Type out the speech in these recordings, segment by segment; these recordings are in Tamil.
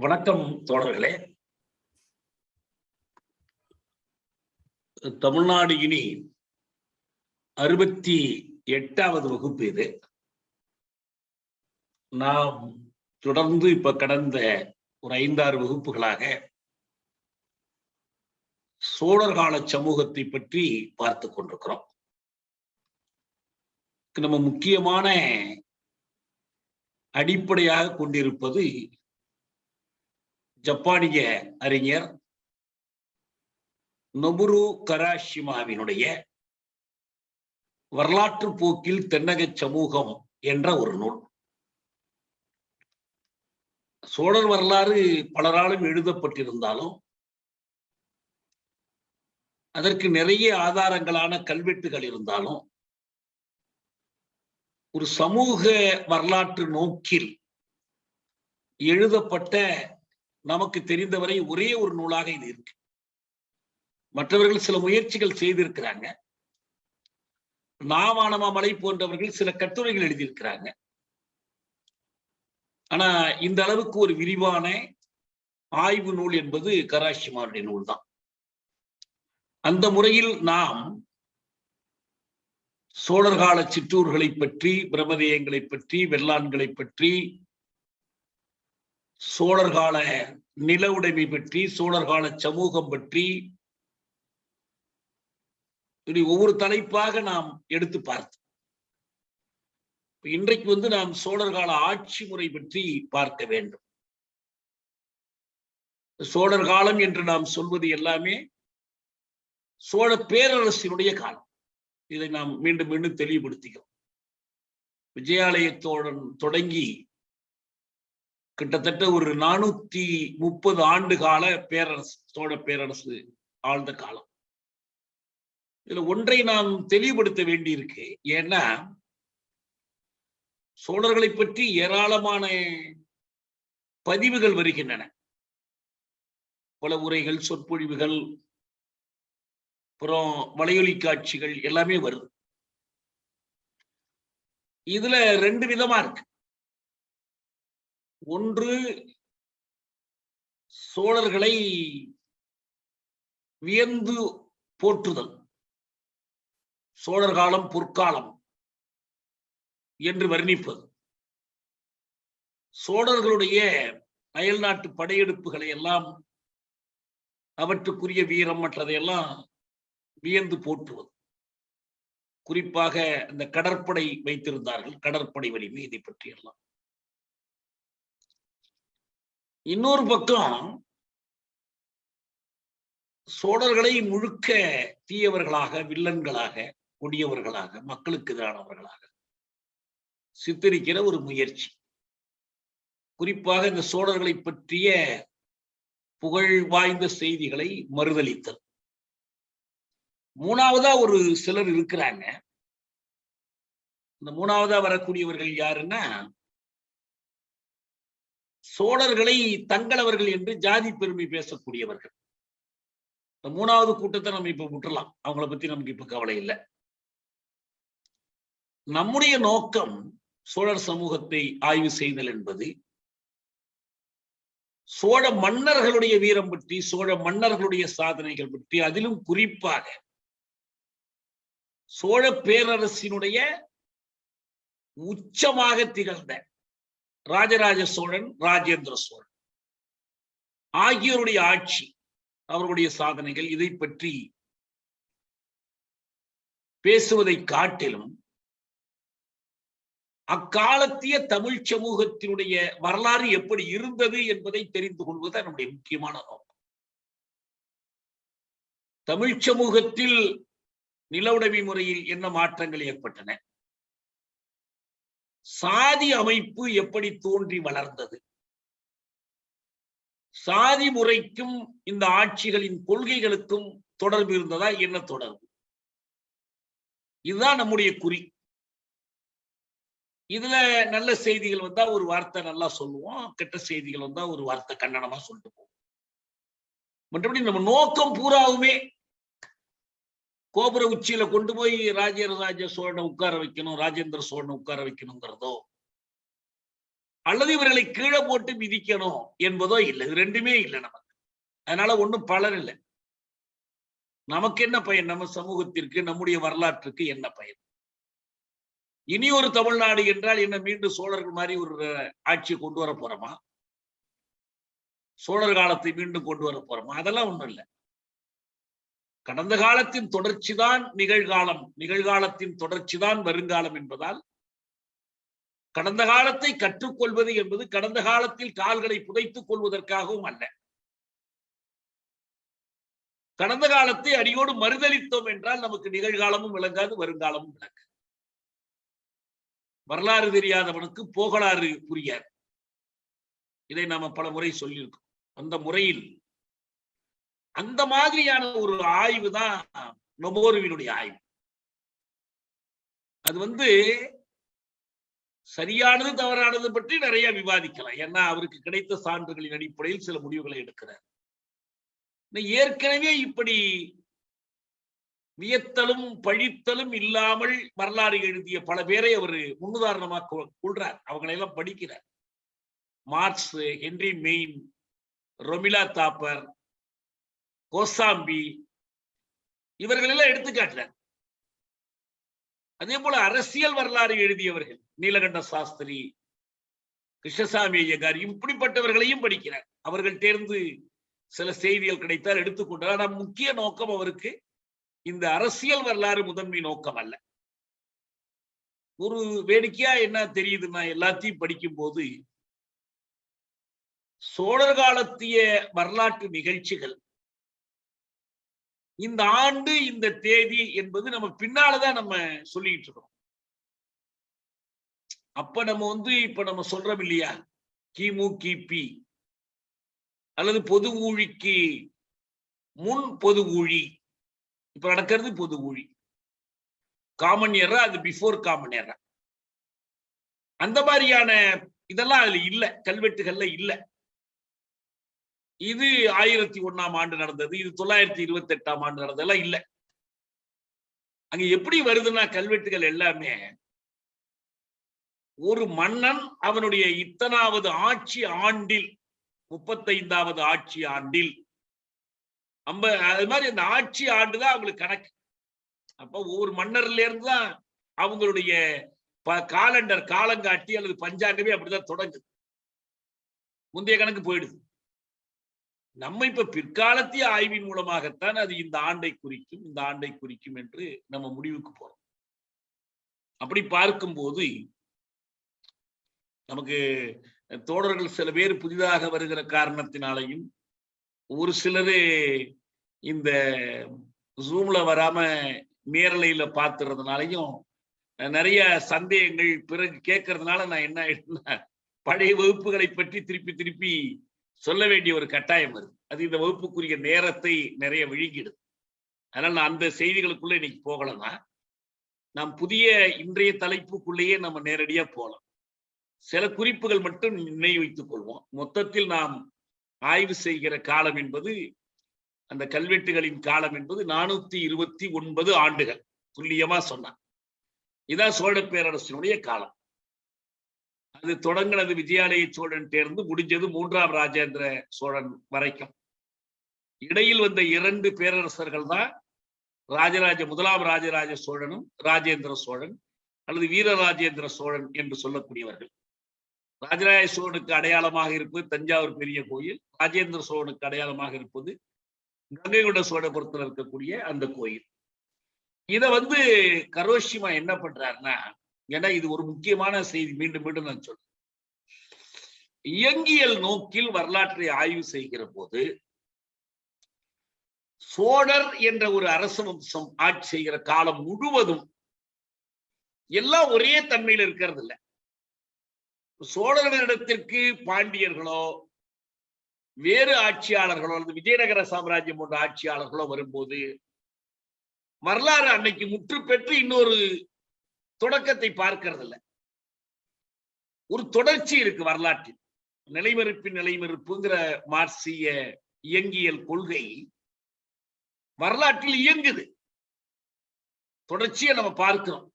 வணக்கம் தோழர்களே. தமிழ்நாடு இனி 68வது வகுப்பு இது. நாம் தொடர்ந்து இப்ப கடந்த ஒரு 5-6 வகுப்புகளாக சோழர் கால சமூகத்தை பற்றி பார்த்து கொண்டிருக்கிறோம். நம்ம முக்கியமான அடிப்படையாக கொண்டிருப்பது ஜப்பானிய அறிஞர் நொபுரு கராஷிமாவினுடைய வரலாற்று போக்கில் தென்னக சமூகம் என்ற ஒரு நூல். சோழர் வரலாறு பலராலும் எழுதப்பட்டிருந்தாலும் அதற்கு நிறைய ஆதாரங்களான கல்வெட்டுகள் இருந்தாலும் ஒரு சமூக வரலாற்று நோக்கில் எழுதப்பட்ட நமக்கு தெரிந்தவரை ஒரே ஒரு நூலாக இது இருக்கு. மற்றவர்கள் சில முயற்சிகள் செய்திருக்கிறாங்க. நாமானமாமலை போன்றவர்கள் சில கட்டுரைகள் எழுதியிருக்கிறாங்க. ஆனா இந்த அளவுக்கு ஒரு விரிவான ஆய்வு நூல் என்பது கராஷிமாவுடைய நூல் தான். அந்த முறையில் நாம் சோழர்கால சிற்றூர்களை பற்றி, பிரமதேயங்களை பற்றி, வெள்ளான்களை பற்றி, சோழர்கால நில உடைமை பற்றி, சோழர்கால சமூகம் பற்றி ஒவ்வொரு தலைப்பாக நாம் எடுத்து பார்த்தோம். இன்றைக்கு நாம் சோழர்கால ஆட்சி முறை பற்றி பார்க்க வேண்டும். சோழர் காலம் என்று நாம் சொல்வது எல்லாமே சோழ பேரரசினுடைய காலம். இதை நாம் மீண்டும் மீண்டும் தெளிவுபடுத்திக்கிறோம். விஜயாலயத்தோடன் தொடங்கி கிட்டத்தட்ட ஒரு 430 ஆண்டு கால பேரரசு, சோழ பேரரசு ஆழ்ந்த காலம். இதுல ஒன்றை நாம் தெளிவுபடுத்த வேண்டியிருக்கு. ஏன்னா சோழர்களை பற்றி ஏராளமான பதிவுகள் வருகின்றன. பல உரைகள், சொற்பொழிவுகள், அப்புறம் வலையொலி காட்சிகள் எல்லாமே வருது. இதுல 2 விதமா இருக்கு. ஒன்று, சோழர்களை வியந்து போற்றுதல், சோழர் காலம் பொற்காலம் என்று வர்ணிப்பது, சோழர்களுடைய அயல் நாட்டு படையெடுப்புகளை எல்லாம், அவற்றுக்குரிய வீரம் மற்றதையெல்லாம் வியந்து போற்றுவது. குறிப்பாக இந்த கடற்படை வைத்திருந்தார்கள், கடற்படை வலிமை, இதை பற்றி எல்லாம். இன்னொரு பக்கம் சோழர்களை முழுக்க தீயவர்களாக, வில்லன்களாக, கொடியவர்களாக, மக்களுக்கு எதிரானவர்களாக சித்தரிக்கிற ஒரு முயற்சி. குறிப்பாக இந்த சோழர்களை பற்றிய புகழ் வாய்ந்த செய்திகளை மறுதளித்தல். மூணாவதா ஒரு சிலர் இருக்கிறாங்க. இந்த மூணாவதா வரக்கூடியவர்கள் யாருன்னா, சோழர்களை தங்களவர்கள் என்று ஜாதி பெருமை பேசக்கூடியவர்கள். இந்த மூணாவது கூட்டத்தை நம்ம இப்ப விட்டுறலாம். அவங்கள பத்தி நமக்கு இப்ப கவலை இல்லை. நம்முடைய நோக்கம் சோழர் சமூகத்தை ஆய்வு செய்தல் என்பது சோழ மன்னர்களுடைய வீரம் பற்றி, சோழ மன்னர்களுடைய சாதனைகள் பற்றி, அதிலும் குறிப்பாக சோழ பேரரசினுடைய உச்சமாக திகழ்ந்த ராஜராஜ சோழன், ராஜேந்திர சோழன் ஆகியோருடைய ஆட்சி, அவர்களுடைய சாதனைகள், இதை பற்றி பேசுவதை காட்டிலும் அக்காலத்திய தமிழ் சமூகத்தினுடைய வரலாறு எப்படி இருந்தது என்பதை தெரிந்து கொள்வது நம்முடைய முக்கியமான நோக்கம். தமிழ் சமூகத்தில் நில உடைமை முறையில் என்ன மாற்றங்கள் ஏற்பட்டன, சாதி அமைப்பு எப்படி தோன்றி வளர்ந்தது, சாதி முறைக்கும் இந்த ஆட்சிகளின் கொள்கைகளுக்கும் தொடர்பு இருந்ததா, என்ன தொடர்பு, இதுதான் நம்முடைய குறி. இதுல நல்ல செய்திகள் வந்தா ஒரு வார்த்தை நல்லா சொல்லுவோம், கெட்ட செய்திகள் வந்தா ஒரு வார்த்தை கண்டனமா சொல்லிட்டு போவோம். மற்றபடி நம்ம நோக்கம் பூராவுமே கோபுர உச்சியில கொண்டு போய் ராஜராஜ சோழனை உட்கார வைக்கணும், ராஜேந்திர சோழனை உட்கார வைக்கணுங்கிறதோ, அல்லது இவர்களை கீழே போட்டு மிதிக்கணும் என்பதோ இல்லை. இது ரெண்டுமே இல்லை நமக்கு. அதனால ஒண்ணும் பலன் இல்லை. நமக்கு என்ன பயன்? நம்ம சமூகத்திற்கு, நம்முடைய வரலாற்றுக்கு என்ன பயன்? இனி ஒரு தமிழ்நாடு என்றால் என்ன, மீண்டும் சோழர்கள் மாதிரி ஒரு ஆட்சியை கொண்டு வர போறோமா? சோழர் காலத்தை மீண்டும் கொண்டு வர போறோமா? அதெல்லாம் ஒண்ணும் இல்லை. கடந்த காலத்தின் தொடர்ச்சிதான் நிகழ்காலம், நிகழ்காலத்தின் தொடர்ச்சிதான் வருங்காலம் என்பதால் கடந்த காலத்தை கற்றுக்கொள்வது என்பது கடந்த காலத்தில் கால்களை புதைத்துக் கொள்வதற்காகவும் அல்ல. கடந்த காலத்தை அடியோடு மறுதளித்தோம் என்றால் நமக்கு நிகழ்காலமும் விளங்காது, வருங்காலமும் விளங்காது. வரலாறு தெரியாதவனுக்கு போகலாறு புரியாது. இதை நாம பல முறை சொல்லியிருக்கோம். அந்த முறையில் அந்த மாதிரியான ஒரு ஆய்வு தான் நொபோருவினுடைய ஆய்வு. அது சரியானது தவறானது பற்றி நிறைய விவாதிக்கலாம். ஏன்னா அவருக்கு கிடைத்த சான்றுகளின் அடிப்படையில் சில முடிவுகளை எடுக்கிறார். ஏற்கனவே இப்படி வியத்தலும் பழித்தலும் இல்லாமல் வரலாறு எழுதிய பல பேரை அவர் முன்னுதாரணமாக கொள்றார். அவங்களையெல்லாம் படிக்கிறார். Marx, Henry Maine, Romila Thapar, Kosambi, இவர்களெல்லாம் எடுத்துக்காட்டுறார். அதே போல அரசியல் வரலாறு எழுதியவர்கள் நீலகண்ட சாஸ்திரி, கிருஷ்ணசாமி ஐயங்கார், இப்படிப்பட்டவர்களையும் படிக்கிறார். அவர்கள் தேர்ந்து சில செய்திகள் கிடைத்தால் எடுத்துக்கொண்டார். ஆனால் முக்கிய நோக்கம் அவருக்கு இந்த அரசியல் வரலாறு முதன்மை நோக்கம் அல்ல. ஒரு வேடிக்கையா என்ன தெரியுதுன்னா, எல்லாத்தையும் படிக்கும் போது சோழர் காலத்திய வரலாற்று நிகழ்ச்சிகள் இந்த ஆண்டு இந்த தேதி என்பது நம்ம பின்னாலதான் நம்ம சொல்லிட்டு இருக்கோம். அப்ப நம்ம இப்ப நம்ம சொல்றோம் இல்லையா, கிமு கிபி அல்லது பொது ஊழிக்கு முன் பொது ஊழி, இப்ப நடக்கிறது பொது ஊழி. காமன் ஏரா, அது பிஃபோர் காமன் ஏரா. அந்த மாதிரியான இதெல்லாம் அதுல இல்ல, கல்வெட்டுகள்ல இல்ல. இது 1001ஆம் ஆண்டு நடந்தது, இது 928ஆம் ஆண்டு நடந்ததெல்லாம் இல்ல. அங்க எப்படி வருதுன்னா கல்வெட்டுகள் எல்லாமே ஒரு மன்னன் அவனுடைய இத்தனாவது ஆட்சி ஆண்டில், 35வது ஆட்சி ஆண்டில், அது மாதிரி அந்த ஆட்சி ஆண்டுதான் அவங்களுக்கு கணக்கு. அப்ப ஒவ்வொரு மன்னர்ல இருந்து தான் அவங்களுடைய காலண்டர், காலங்காட்டி அல்லது பஞ்சாங்கமே அப்படிதான் தொடங்குது. முந்தைய கணக்கு போயிடுது. நம்ம இப்ப பிற்காலத்திய ஆய்வின் மூலமாகத்தான் அது இந்த ஆண்டை குறிக்கும், இந்த ஆண்டை குறிக்கும் என்று நம்ம முடிவுக்கு போறோம். அப்படி பார்க்கும்போது நமக்கு தோழர்கள் சில பேர் புதிதாக வருகிற காரணத்தினாலையும், ஒரு சிலரு இந்த ஜூம்ல வராம நேரலையில பார்த்துறதுனாலையும் நிறைய சந்தேகங்கள் பிறகு கேட்கறதுனால நான் என்ன பழைய வகுப்புகளை பற்றி திருப்பி திருப்பி சொல்ல வேண்டிய ஒரு கட்டாயம் வருது. அது இந்த வகுப்புக்குரிய நேரத்தை நிறைய விழுங்கிடுது. அதனால நான் அந்த செய்திகளுக்குள்ள இன்னைக்கு போகலன்னா, நாம் புதிய இன்றைய தலைப்புக்குள்ளேயே நம்ம நேரடியா போகலாம். சில குறிப்புகள் மட்டும் நினைவு வைத்துக் கொள்வோம். மொத்தத்தில் நாம் ஆய்வு செய்கிற காலம் என்பது, அந்த கல்வெட்டுகளின் காலம் என்பது 429 ஆண்டுகள் துல்லியமா சொன்னான். இதான் சோழ பேரரசினுடைய காலம். அது தொடங்கினது விஜயாலய சோழன் தேர்ந்து முடிஞ்சது 3ஆம் ராஜேந்திர சோழன் வரைக்கும். இடையில் வந்த 2 பேரரசர்கள் தான் ராஜராஜ 1ஆம் ராஜராஜ சோழனும் ராஜேந்திர சோழன் அல்லது வீரராஜேந்திர சோழன் என்று சொல்லக்கூடியவர்கள். ராஜராஜ சோழனுக்கு அடையாளமாக இருப்பது தஞ்சாவூர் பெரிய கோயில், ராஜேந்திர சோழனுக்கு அடையாளமாக இருப்பது கங்கை கொண்ட சோழபுரத்தில் இருக்கக்கூடிய அந்த கோயில். இதை கரோஷிமா என்ன பண்றாருன்னா, ஏன்னா இது ஒரு முக்கியமான செய்தி, மீண்டும் மீண்டும் நான் சொல்றேன். இயங்கியல் நோக்கில் வரலாற்றை ஆய்வு செய்கிற போது சோழர் என்ற ஒரு அரச வம்சம் ஆட்சி செய்கிற காலம் முழுவதும் எல்லாம் ஒரே தன்மையில் இருக்கிறது இல்லை. சோழர்களிடத்திற்கு பாண்டியர்களோ வேறு ஆட்சியாளர்களோ அல்லது விஜயநகர சாம்ராஜ்யம் போன்ற ஆட்சியாளர்களோ வரும்போது வரலாறு அன்னைக்கு முற்று பெற்று இன்னொரு தொடக்கத்தை பார்க்கிறது இல்லை. ஒரு தொடர்ச்சி இருக்கு வரலாற்றில். நிலைமறுப்பின் நிலைமறுப்புங்கிற மார்க்சிய இயங்கியல் கொள்கை வரலாற்றில் இயங்குது. தொடர்ச்சியை நம்ம பார்க்கிறோம்.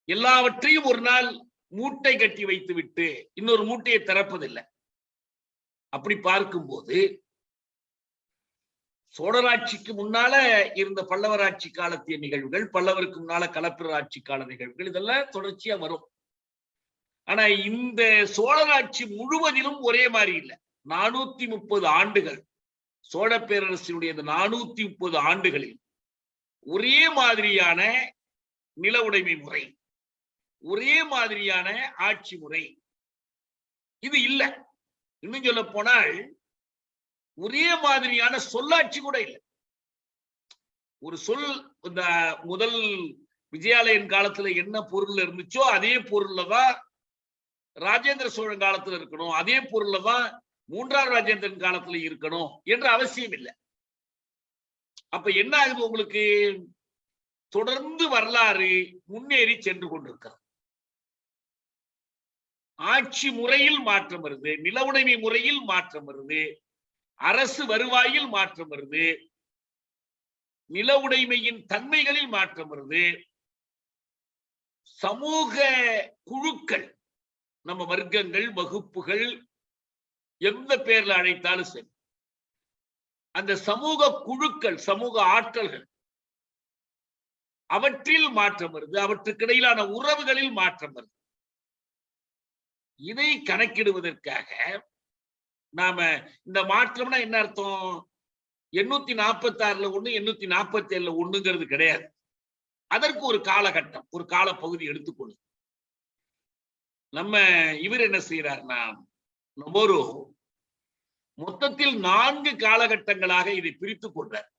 எல்லாவற்றையும் ஒரு நாள் மூட்டை கட்டி வைத்து விட்டு இன்னொரு மூட்டையை திறப்பதில்லை. அப்படி பார்க்கும்போது சோழராட்சிக்கு முன்னால இருந்த பல்லவர் ஆட்சி காலத்திய நிகழ்வுகள், பல்லவருக்கு முன்னால களப்பிரர் ஆட்சி கால நிகழ்வுகள் இதெல்லாம் தொடர்ச்சியா வரும். ஆனா இந்த சோழராட்சி முழுவதிலும் ஒரே மாதிரி இல்லை. 430 ஆண்டுகள் சோழ பேரரசினுடைய இந்த 430 ஆண்டுகளில் ஒரே மாதிரியான நில உடைமை முறை, ஒரே மாதிரியான ஆட்சி முறை இது இல்லை. இன்னும் சொல்ல போனால் ஒரே மாதிரியான சொல்லாட்சி கூட இல்லை. ஒரு சொல் இந்த முதல் விஜயாலயன் காலத்துல என்ன பொருள் இருந்துச்சோ அதே பொருள்ல தான் ராஜேந்திர சோழன் காலத்துல இருக்கணும், அதே பொருள்ல தான் 3ஆம் ராஜேந்திரன் காலத்துல இருக்கணும் என்ற அவசியம் இல்லை. அப்ப என்ன ஆகுது, உங்களுக்கு தொடர்ந்து வரலாறு முன்னேறி சென்று கொண்டிருக்கிறது. ஆட்சி முறையில் மாற்றம் வருது, நில உடைமை முறையில் மாற்றம் வருது, அரசு வருவாயில் மாற்றம் வருது, நில உடைமையின் தன்மைகளில் மாற்றம் வருது, சமூக குழுக்கள், நம்ம வர்க்கங்கள் வகுப்புகள் எந்த பேர்ல அழைத்தாலும் சரி, அந்த சமூக குழுக்கள் சமூக ஆற்றல்கள் அவற்றில் மாற்றம் வருது, அவற்றுக்கு இடையிலான உறவுகளில் மாற்றம் வருது. இதை கணக்கிடுவதற்காக நாம இந்த மாற்றம்னா என்ன அர்த்தம், 846ல 1 847ல 1ங்கிறது கிடையாது. அதற்கு ஒரு காலகட்டம் ஒரு காலப்பகுதி எடுத்துக்கொள்ளும். நம்ம இவர் என்ன செய்யறாருன்னா, நொபோரோ மொத்தத்தில் 4 காலகட்டங்களாக இதை பிரித்துக் கொண்டார்.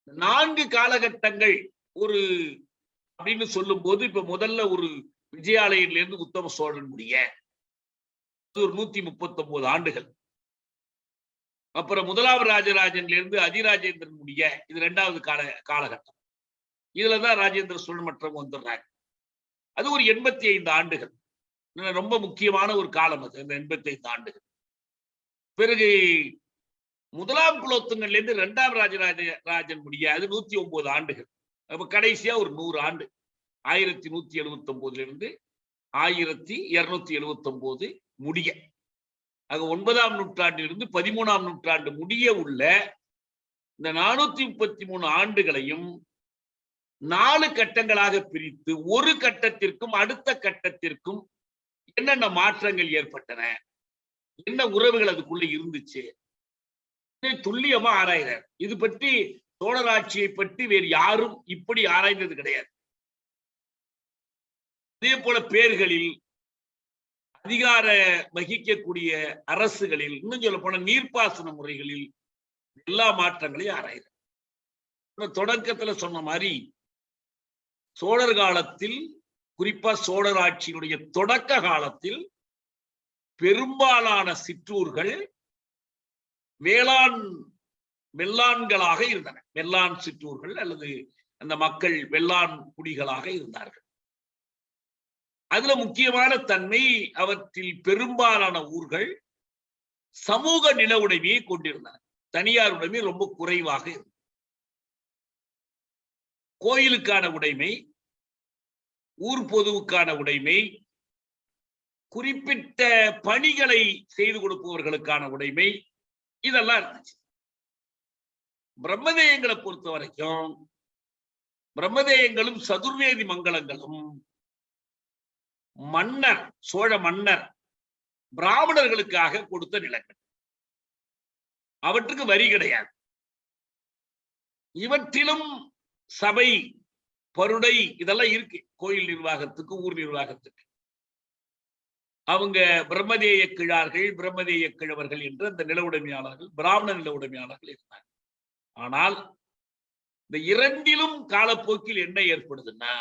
4 காலகட்டங்கள் ஒரு அப்படின்னு சொல்லும் போது, இப்ப முதல்ல ஒரு விஜயாலயில இருந்து உத்தம சோழன் முடிய ஒரு 139 ஆண்டுகள், அப்புறம் 1ஆம் ராஜராஜன்ல இருந்து அதிராஜேந்திரன் முடிய இது 2வது காலகட்டம். இதுலதான் ராஜேந்திர சோழன் மற்றவங்க வந்துடுறாங்க. அது ஒரு 85 ஆண்டுகள், ரொம்ப முக்கியமான ஒரு காலம் அது, அந்த 85 ஆண்டுகள். பிறகு 1ஆம் குலோத்துங்கள்ல இருந்து 2ஆம் ராஜராஜன் முடிய அது 109 ஆண்டுகள். அப்ப கடைசியா ஒரு 100 ஆண்டு 1179 இருந்து 1279 முடிய, ஆக 9ஆம் நூற்றாண்டிலிருந்து 13ஆம் நூற்றாண்டு முடிய உள்ள இந்த 433 ஆண்டுகளையும் 4 கட்டங்களாக பிரித்து ஒரு கட்டத்திற்கும் அடுத்த கட்டத்திற்கும் என்னென்ன மாற்றங்கள் ஏற்பட்டன, என்ன உறவுகள் அதுக்குள்ள இருந்துச்சு, துல்லியமா ஆராய்றார். இது பற்றி சோழர் ஆட்சியை பற்றி வேறு யாரும் இப்படி ஆராய்ந்தது கிடையாது. அதே போல பேர்களில், அதிகார வகிக்கக்கூடிய அரசுகளில், இன்னும் சொல்ல போன நீர்ப்பாசன முறைகளில் எல்லா மாற்றங்களையும் ஆராய்றார். தொடக்கத்துல சொன்ன மாதிரி சோழர் காலத்தில், குறிப்பா சோழர் ஆட்சியினுடைய தொடக்க காலத்தில் பெரும்பாலான சிற்றூர்கள் வெள்ளான்களாக இருந்தன. வெள்ளான் சிற்றூர்கள் அல்லது அந்த மக்கள் வெள்ளான் குடிகளாக இருந்தார்கள். அதுல முக்கியமான தன்மை, அவற்றில் பெரும்பாலான ஊர்கள் சமூக நில உடைமையை கொண்டிருந்தன, தனியார் உடைமை ரொம்ப குறைவாக இருந்தது. கோயிலுக்கான உடைமை, ஊர் பொதுவுக்கான உடைமை, குறிப்பிட்ட பணிகளை செய்து கொடுப்பவர்களுக்கான உடைமை, இதெல்லாம் இருந்துச்சு. பிரம்மதேயங்களை பொறுத்த வரைக்கும் பிரம்மதேயங்களும் சதுர்வேதி மங்கலங்களும் மன்னர், சோழ மன்னர் பிராமணர்களுக்காக கொடுத்த நிலங்கள், அவற்றுக்கு வரி கிடையாது. இவற்றிலும் சபை பருடை இதெல்லாம் இருக்கு, கோயில் நிர்வாகத்துக்கு ஊர் நிர்வாகத்துக்கு. அவங்க பிரம்மதேய கிழார்கள் பிரம்மதேய கிழவர்கள் என்று அந்த நில உடைமையாளர்கள், பிராமண நில உடைமையாளர்கள் இருந்தாங்க. ஆனால் இந்த இரண்டிலும் காலப்போக்கில் என்ன ஏற்படுதுன்னா,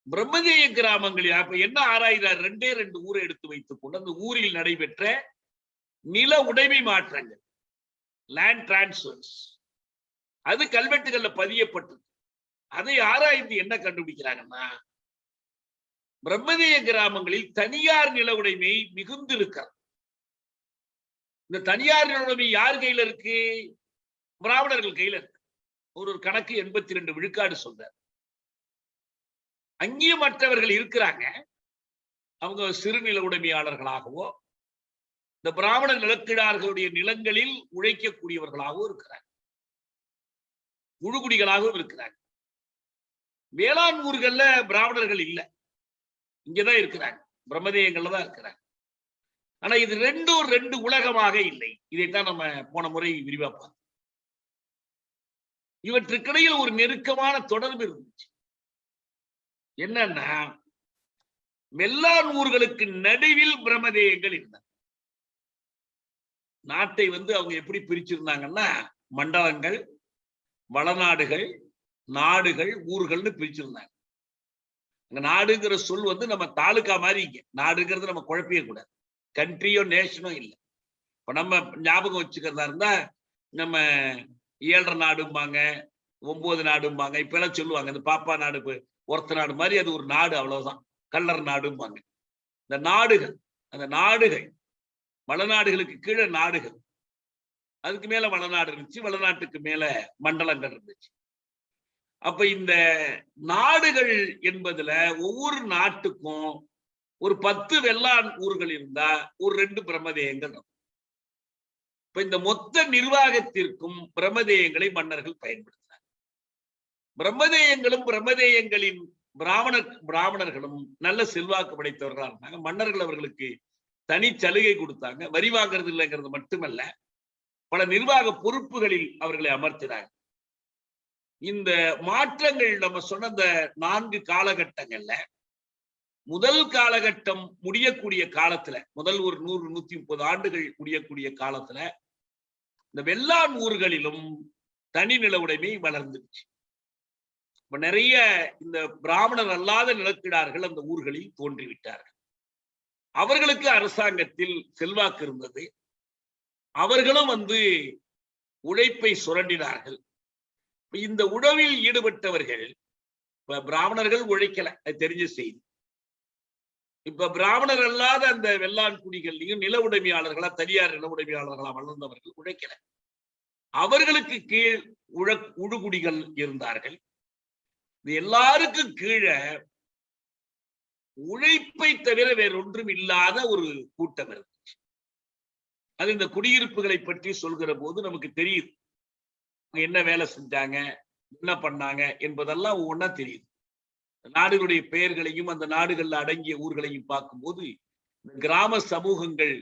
பிரம்மதேய கிராமங்களில் அப்ப என்ன ஆராய்கிறார், 2 ஊரை எடுத்து வைத்துக் கொண்டு அந்த ஊரில் நடைபெற்ற நில உடைமை மாற்றங்கள், லேண்ட் டிரான்ஸ்ஃபர்ஸ், அது கல்வெட்டுகள்ல பதியப்பட்டது. அதை ஆராய்ந்து என்ன கண்டுபிடிக்கிறாங்கன்னா, பிரம்மதேய கிராமங்களில் தனியார் நில உடைமை மிகுந்து இருக்கிறது. இந்த தனியார் நில உடைமை யார் கையில இருக்கு, பிராமணர்கள் கையில இருக்கு. ஒரு கணக்கு 82 விழுக்காடு சொல்றார். அங்கேயும் மற்றவர்கள் இருக்கிறாங்க. அவங்க சிறுநில உடைமையாளர்களாகவோ இந்த பிராமண நிலக்கிழார்களுடைய நிலங்களில் உழைக்கக்கூடியவர்களாகவும் இருக்கிறாங்க, முழுகுடிகளாகவும் இருக்கிறாங்க. வேளாண் ஊர்கள்ல பிராமணர்கள் இல்ல, இங்கதான் இருக்கிறாங்க, பிரம்மதேயங்கள்ல தான் இருக்கிறாங்க. ஆனா இது ரெண்டும் ரெண்டு உலகமாக இல்லை. இதைத்தான் நம்ம போன முறை விரிவா பார்த்தோம். இவற்றுக்கிடையில் ஒரு நெருக்கமான தொடர்பு இருந்துச்சு. என்னன்னா, வெள்ளாண் ஊர்களுக்கு நடுவில் பிரம்மதேயங்கள் இருந்தாங்க. நாட்டை அவங்க எப்படி பிரிச்சிருந்தாங்கன்னா, மண்டலங்கள், வளநாடுகள், நாடுகள், ஊர்கள்னு பிரிச்சிருந்தாங்க. அங்க நாடுங்கிற சொல் நம்ம தாலுகா மாதிரி. இங்க நாடுங்கிறது நம்ம குழப்பிய கூடாது, கண்ட்ரியோ நேஷனோ இல்லை. இப்ப நம்ம ஞாபகம் வச்சுக்கிறதா இருந்தா நம்ம 7.5 நாடும்பாங்க, 9 நாடும்பாங்க. இப்ப எல்லாம் சொல்லுவாங்க இந்த பாப்பா நாடு, ஒருத்த நாடு மாதிரி அது ஒரு நாடு, அவ்வளவுதான். கல்லர் நாடும்பாங்க. இந்த நாடுகள், அந்த நாடுகள், வளநாடுகளுக்கு கீழே நாடுகள், அதுக்கு மேல வளநாடு இருந்துச்சு, வளநாட்டுக்கு மேல மண்டலங்கள் இருந்துச்சு. அப்ப இந்த நாடுகள் என்பதுல ஒவ்வொரு நாட்டுக்கும் ஒரு 10 வெள்ளாண் ஊர்கள் இருந்தா ஒரு 2 பிரம்மதேயங்கள். இப்ப இந்த மொத்த நிர்வாகத்திற்கும் பிரம்மதேயங்களை மன்னர்கள் பயன்படுத்தினார். பிரம்மதேயங்களும் பிரம்மதேயங்களின் பிராமணர்களும் நல்ல செல்வாக்கு படைத்தவர்களா இருந்தாங்க. மன்னர்கள் அவர்களுக்கு தனி சலுகை கொடுத்தாங்க. வரி வாங்குறது இல்லைங்கிறது மட்டுமல்ல, பல நிர்வாக பொறுப்புகளில் அவர்களை அமர்த்தினாங்க. இந்த மாற்றங்கள் நம்ம சொன்ன இந்த 4 காலகட்டங்கள்ல முதல் காலகட்டம் முடியக்கூடிய காலத்துல, முதல் ஒரு 100-130 ஆண்டுகள் முடியக்கூடிய காலத்துல இந்த வெள்ளாண் ஊர்களிலும் தனி நில உடைமை வளர்ந்துச்சு. இப்ப நிறைய இந்த பிராமணர் அல்லாத நிலக்கிழார்கள் அந்த ஊர்களில் தோன்றிவிட்டார்கள். அவர்களுக்கு அரசாங்கத்தில் செல்வாக்கு இருந்தது. அவர்களும் உழைப்பை சுரண்டினார்கள். இந்த உழவில் ஈடுபட்டவர்கள், இப்ப பிராமணர்கள் உழைக்கல, அது தெரிஞ்ச செய்தி. இப்ப பிராமணர் அல்லாத அந்த வெள்ளாண் குடிகள்லையும் நில உடைமையாளர்களா, தனியார் நில உடைமையாளர்களா வளர்ந்தவர்கள் உழைக்கல. அவர்களுக்கு கீழ் உழுகுடிகள் இருந்தார்கள். இது எல்லாருக்கும் கீழே உழைப்பை தவிர வேறொன்றும் இல்லாத ஒரு கூட்டம் இருந்துச்சு. அது இந்த குடியிருப்புகளை பற்றி சொல்கிற போது நமக்கு தெரியுது, என்ன வேலை செஞ்சாங்க, என்ன பண்ணாங்க என்பதெல்லாம் ஒவ்வொன்றா தெரியுது. நாடுகளுடைய பெயர்களையும் அந்த நாடுகள்ல அடங்கிய ஊர்களையும் பார்க்கும்போது கிராம சமூகங்கள்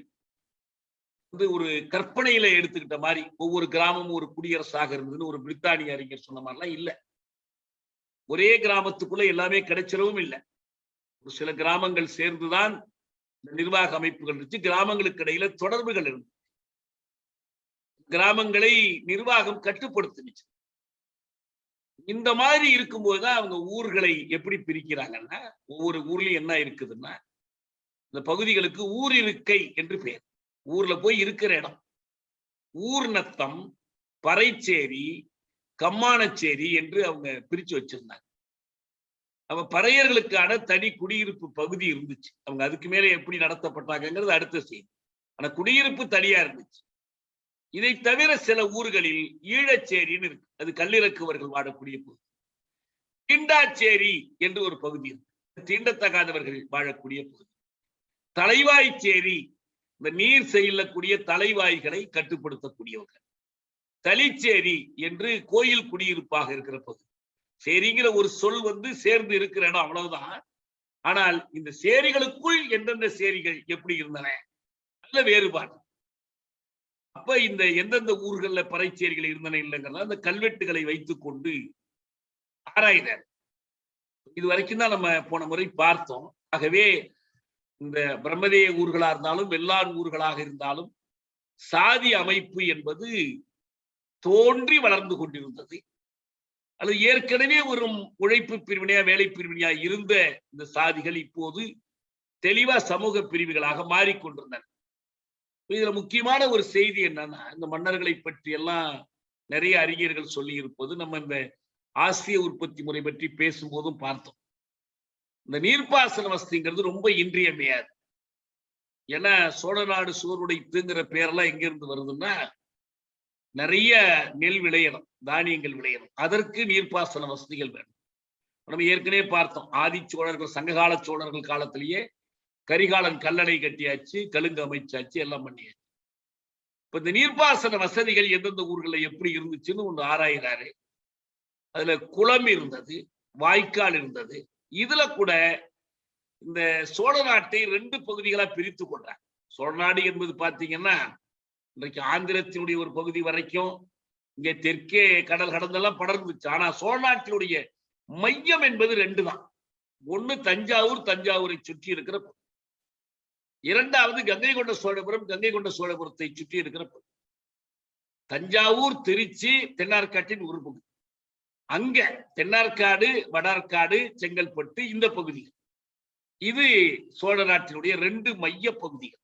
ஒரு கற்பனையில எடுத்துக்கிட்ட மாதிரி ஒவ்வொரு கிராமமும் ஒரு குடியரசாக இருந்ததுன்னு ஒரு பிரித்தானிய அறிஞர் சொன்ன மாதிரிலாம் இல்ல. ஒரே கிராமத்துக்குள்ள எல்லாமே கிடைச்சிடவும் இல்லை. ஒரு சில கிராமங்கள் சேர்ந்துதான் நிர்வாக அமைப்புகள் இருந்துச்சு. கிராமங்களுக்கு இடையில தொடர்புகள் இருந்துச்சு. கிராமங்களை நிர்வாகம் கட்டுப்படுத்துச்சு. இந்த மாதிரி இருக்கும்போதுதான் அவங்க ஊர்களை எப்படி பிரிக்கிறாங்கன்னா, ஒவ்வொரு ஊர்லயும் என்ன இருக்குதுன்னா, இந்த பகுதிகளுக்கு ஊர் இருக்கை என்று பெயர். ஊர்ல போய் இருக்கிற இடம். ஊர் நத்தம், பறைச்சேரி, கம்மானச்சேரி என்று அவங்க பிரிச்சு வச்சிருந்தாங்க. அப்ப பறையர்களுக்கான தனி குடியிருப்பு பகுதி இருந்துச்சு. அவங்க அதுக்கு மேல எப்படி நடத்தப்பட்டாங்கிறது அடுத்த செய்தி. ஆனா குடியிருப்பு தனியா இருந்துச்சு. இதை தவிர சில ஊர்களில் ஈழச்சேரின்னு இருக்கு, அது கல்லிறக்குவர்கள் வாழக்கூடிய பகுதி. தீண்டாச்சேரி என்று ஒரு பகுதி இருக்கு, தீண்டத்தகாதவர்கள் வாழக்கூடிய பகுதி. தலைவாய்ச்சேரி, இந்த நீர் செல்லக்கூடிய தலைவாய்களை கட்டுப்படுத்தக்கூடியவர்கள். தளிச்சேரி என்று கோயில் குடியிருப்பாக இருக்கிற பகுதி. சேரிங்கிற ஒரு சொல் சேர்ந்து இருக்கிற இடம், அவ்வளவுதான். ஆனால் இந்த சேரிகளுக்குள் எந்தெந்த சேரிகள் எப்படி இருந்தன நல்ல வேறுபாடு. அப்ப இந்த எந்தெந்த ஊர்கள்ல பறைச்சேரிகள் இருந்தன இல்லைங்கிறத அந்த கல்வெட்டுகளை வைத்துக் கொண்டு ஆராய்ந்தார். இது வரைக்கும் தான் நம்ம போன முறை பார்த்தோம். ஆகவே இந்த பிரம்மதேய ஊர்களா இருந்தாலும் வெள்ளாண் ஊர்களாக இருந்தாலும் சாதி அமைப்பு என்பது தோன்றி வளர்ந்து கொண்டிருந்தது. அது ஏற்கனவே ஒரு உழைப்பு பிரிவினையா வேலை பிரிவினையா இருந்த இந்த சாதிகள் இப்போது தெளிவா சமூக பிரிவுகளாக மாறிக்கொண்டிருந்தன. இதுல முக்கியமான ஒரு செய்தி என்னன்னா, இந்த மன்னர்களை பற்றி எல்லாம் நிறைய அறிஞர்கள் சொல்லி இருப்பது நம்ம இந்த ஆசிய உற்பத்தி முறை பற்றி பேசும்போதும் பார்த்தோம். இந்த நீர்ப்பாசன வசதிங்கிறது ரொம்ப இன்றியமையாது. ஏன்னா சோழ நாடு சோறுடைத்துங்கிற பேரெல்லாம் எங்க இருந்து வருதுன்னா, நிறைய நெல் விளையணும், தானியங்கள் விளையணும், அதற்கு நீர்ப்பாசன வசதிகள் வேணும். நம்ம ஏற்கனவே பார்த்தோம். ஆதிச்சோழர்கள் சங்ககால சோழர்கள் காலத்திலேயே கரிகாலன் கல்லணை கட்டியாச்சு, கலுங்கு அமைச்சாச்சு, எல்லாம் பண்ணியாச்சு. இப்ப இந்த நீர்ப்பாசன வசதிகள் எந்தெந்த ஊர்களில் எப்படி இருந்துச்சுன்னு ஒன்று ஆராயிறாரு. அதுல குளம் இருந்தது, வாய்க்கால் இருந்தது. இதுல கூட இந்த சோழ நாட்டை 2 பகுதிகளா பிரித்து கொண்டாங்க. சோழ நாடு என்பது பாத்தீங்கன்னா இன்றைக்கு ஆந்திரத்தினுடைய ஒரு பகுதி வரைக்கும் இங்க தெற்கே கடல் கடந்தெல்லாம் படர்ந்துச்சு. ஆனா சோழ நாட்டினுடைய மையம் என்பது 2 தான். ஒண்ணு தஞ்சாவூர், தஞ்சாவூரை சுற்றி இருக்கிற பகுதி. 2வது கங்கை கொண்ட சோழபுரம், கங்கை கொண்ட சோழபுரத்தை சுற்றி இருக்கிற பகுதி. தஞ்சாவூர், திருச்சி, தென்னார்காட்டின் ஒரு பகுதி. அங்க தென்னார்காடு, வடார்காடு, செங்கல்பட்டு இந்த பகுதி. இது சோழ நாட்டினுடைய 2 மைய பகுதிகள்.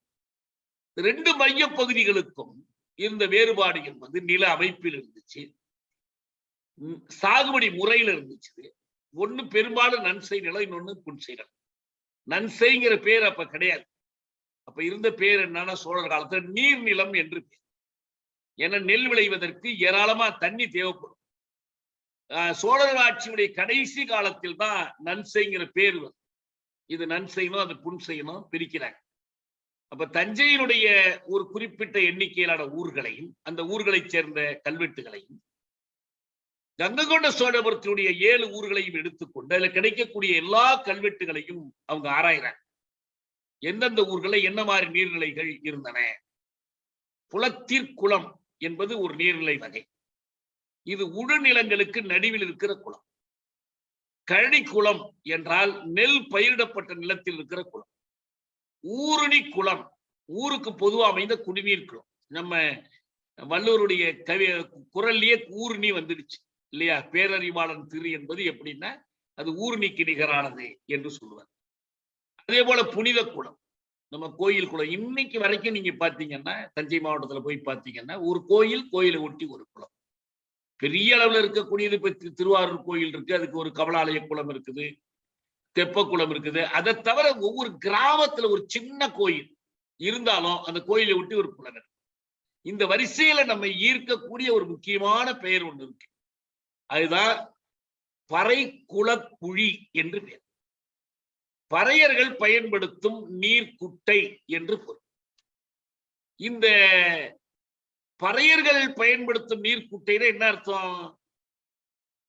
2 மைய பகுதிகளுக்கும் இருந்த வேறுபாடு என்பது நில அமைப்பில் இருந்துச்சு, சாகுபடி முறையில் இருந்துச்சு. ஒண்ணு பெரும்பாலும் நன்செய் நிலம், இன்னொன்னு புன்செய் நிலம். நன்செய்ங்கிற பேர் அப்ப கிடையாது. அப்ப இருந்த பேர் என்னன்னா சோழர் காலத்துல நீர்நிலம் என்று பேர். ஏன்னா நெல் விளைவதற்கு ஏராளமா தண்ணி தேவைப்படும். சோழர் ஆட்சியுடைய கடைசி காலத்தில் தான் நன்செய்ங்கிற பேர் வரும். இது நன்செய்யணும், அது புன்செய்யணும் பிரிக்கிறாங்க. அப்ப தஞ்சையினுடைய ஒரு குறிப்பிட்ட எண்ணிக்கையிலான ஊர்களையும் அந்த ஊர்களை சேர்ந்த கல்வெட்டுகளையும் கங்கை கொண்ட சோழபுரத்தினுடைய 7 ஊர்களையும் எடுத்துக்கொண்டு அதுல கிடைக்கக்கூடிய எல்லா கல்வெட்டுகளையும் அவங்க ஆராய்றாங்க. எந்தெந்த ஊர்களை என்ன மாதிரி நீர்நிலைகள் இருந்தன. புலத்திற்குளம் என்பது ஒரு நீர்நிலை வகை. இது உழுநிலங்களுக்கு நடுவில் இருக்கிற குளம். கழனி குளம் என்றால் நெல் பயிரிடப்பட்ட நிலத்தில் இருக்கிற குளம். ஊருணி குளம் ஊருக்கு பொதுவா அமைந்த குடிநீர் குளம். நம்ம வள்ளுவருடைய குரல்லையே ஊருணி வந்துடுச்சு இல்லையா? பேரறிவாளன் திரு என்பது எப்படின்னா அது ஊருணிக்கு நிகரானது என்று சொல்லுவார். அதே போல புனித குளம், நம்ம கோயில் குளம். இன்னைக்கு வரைக்கும் நீங்க பாத்தீங்கன்னா தஞ்சை மாவட்டத்துல போய் பாத்தீங்கன்னா ஒரு கோயிலை ஒட்டி ஒரு குளம். பெரிய அளவுல இருக்கக்கூடியது இப்ப திருவாரூர் கோயில் இருக்கு, அதுக்கு ஒரு கமலாலய குளம் இருக்குது, தெப்ப குளம் இருக்குது. அதை தவிர ஒவ்வொரு கிராமத்துல ஒரு சின்ன கோயில் இருந்தாலும் அந்த கோயிலை ஒட்டி ஒரு குளம் இருக்கு. இந்த வரிசையில நம்ம ஈர்க்கக்கூடிய ஒரு முக்கியமான பெயர் ஒன்று இருக்கு. அதுதான் பறை குளக்குழி என்று பெயர். பறையர்கள் பயன்படுத்தும் நீர்க்குட்டை என்று பொருள். இந்த பறையர்கள் பயன்படுத்தும் நீர்க்குட்டையில என்ன அர்த்தம்?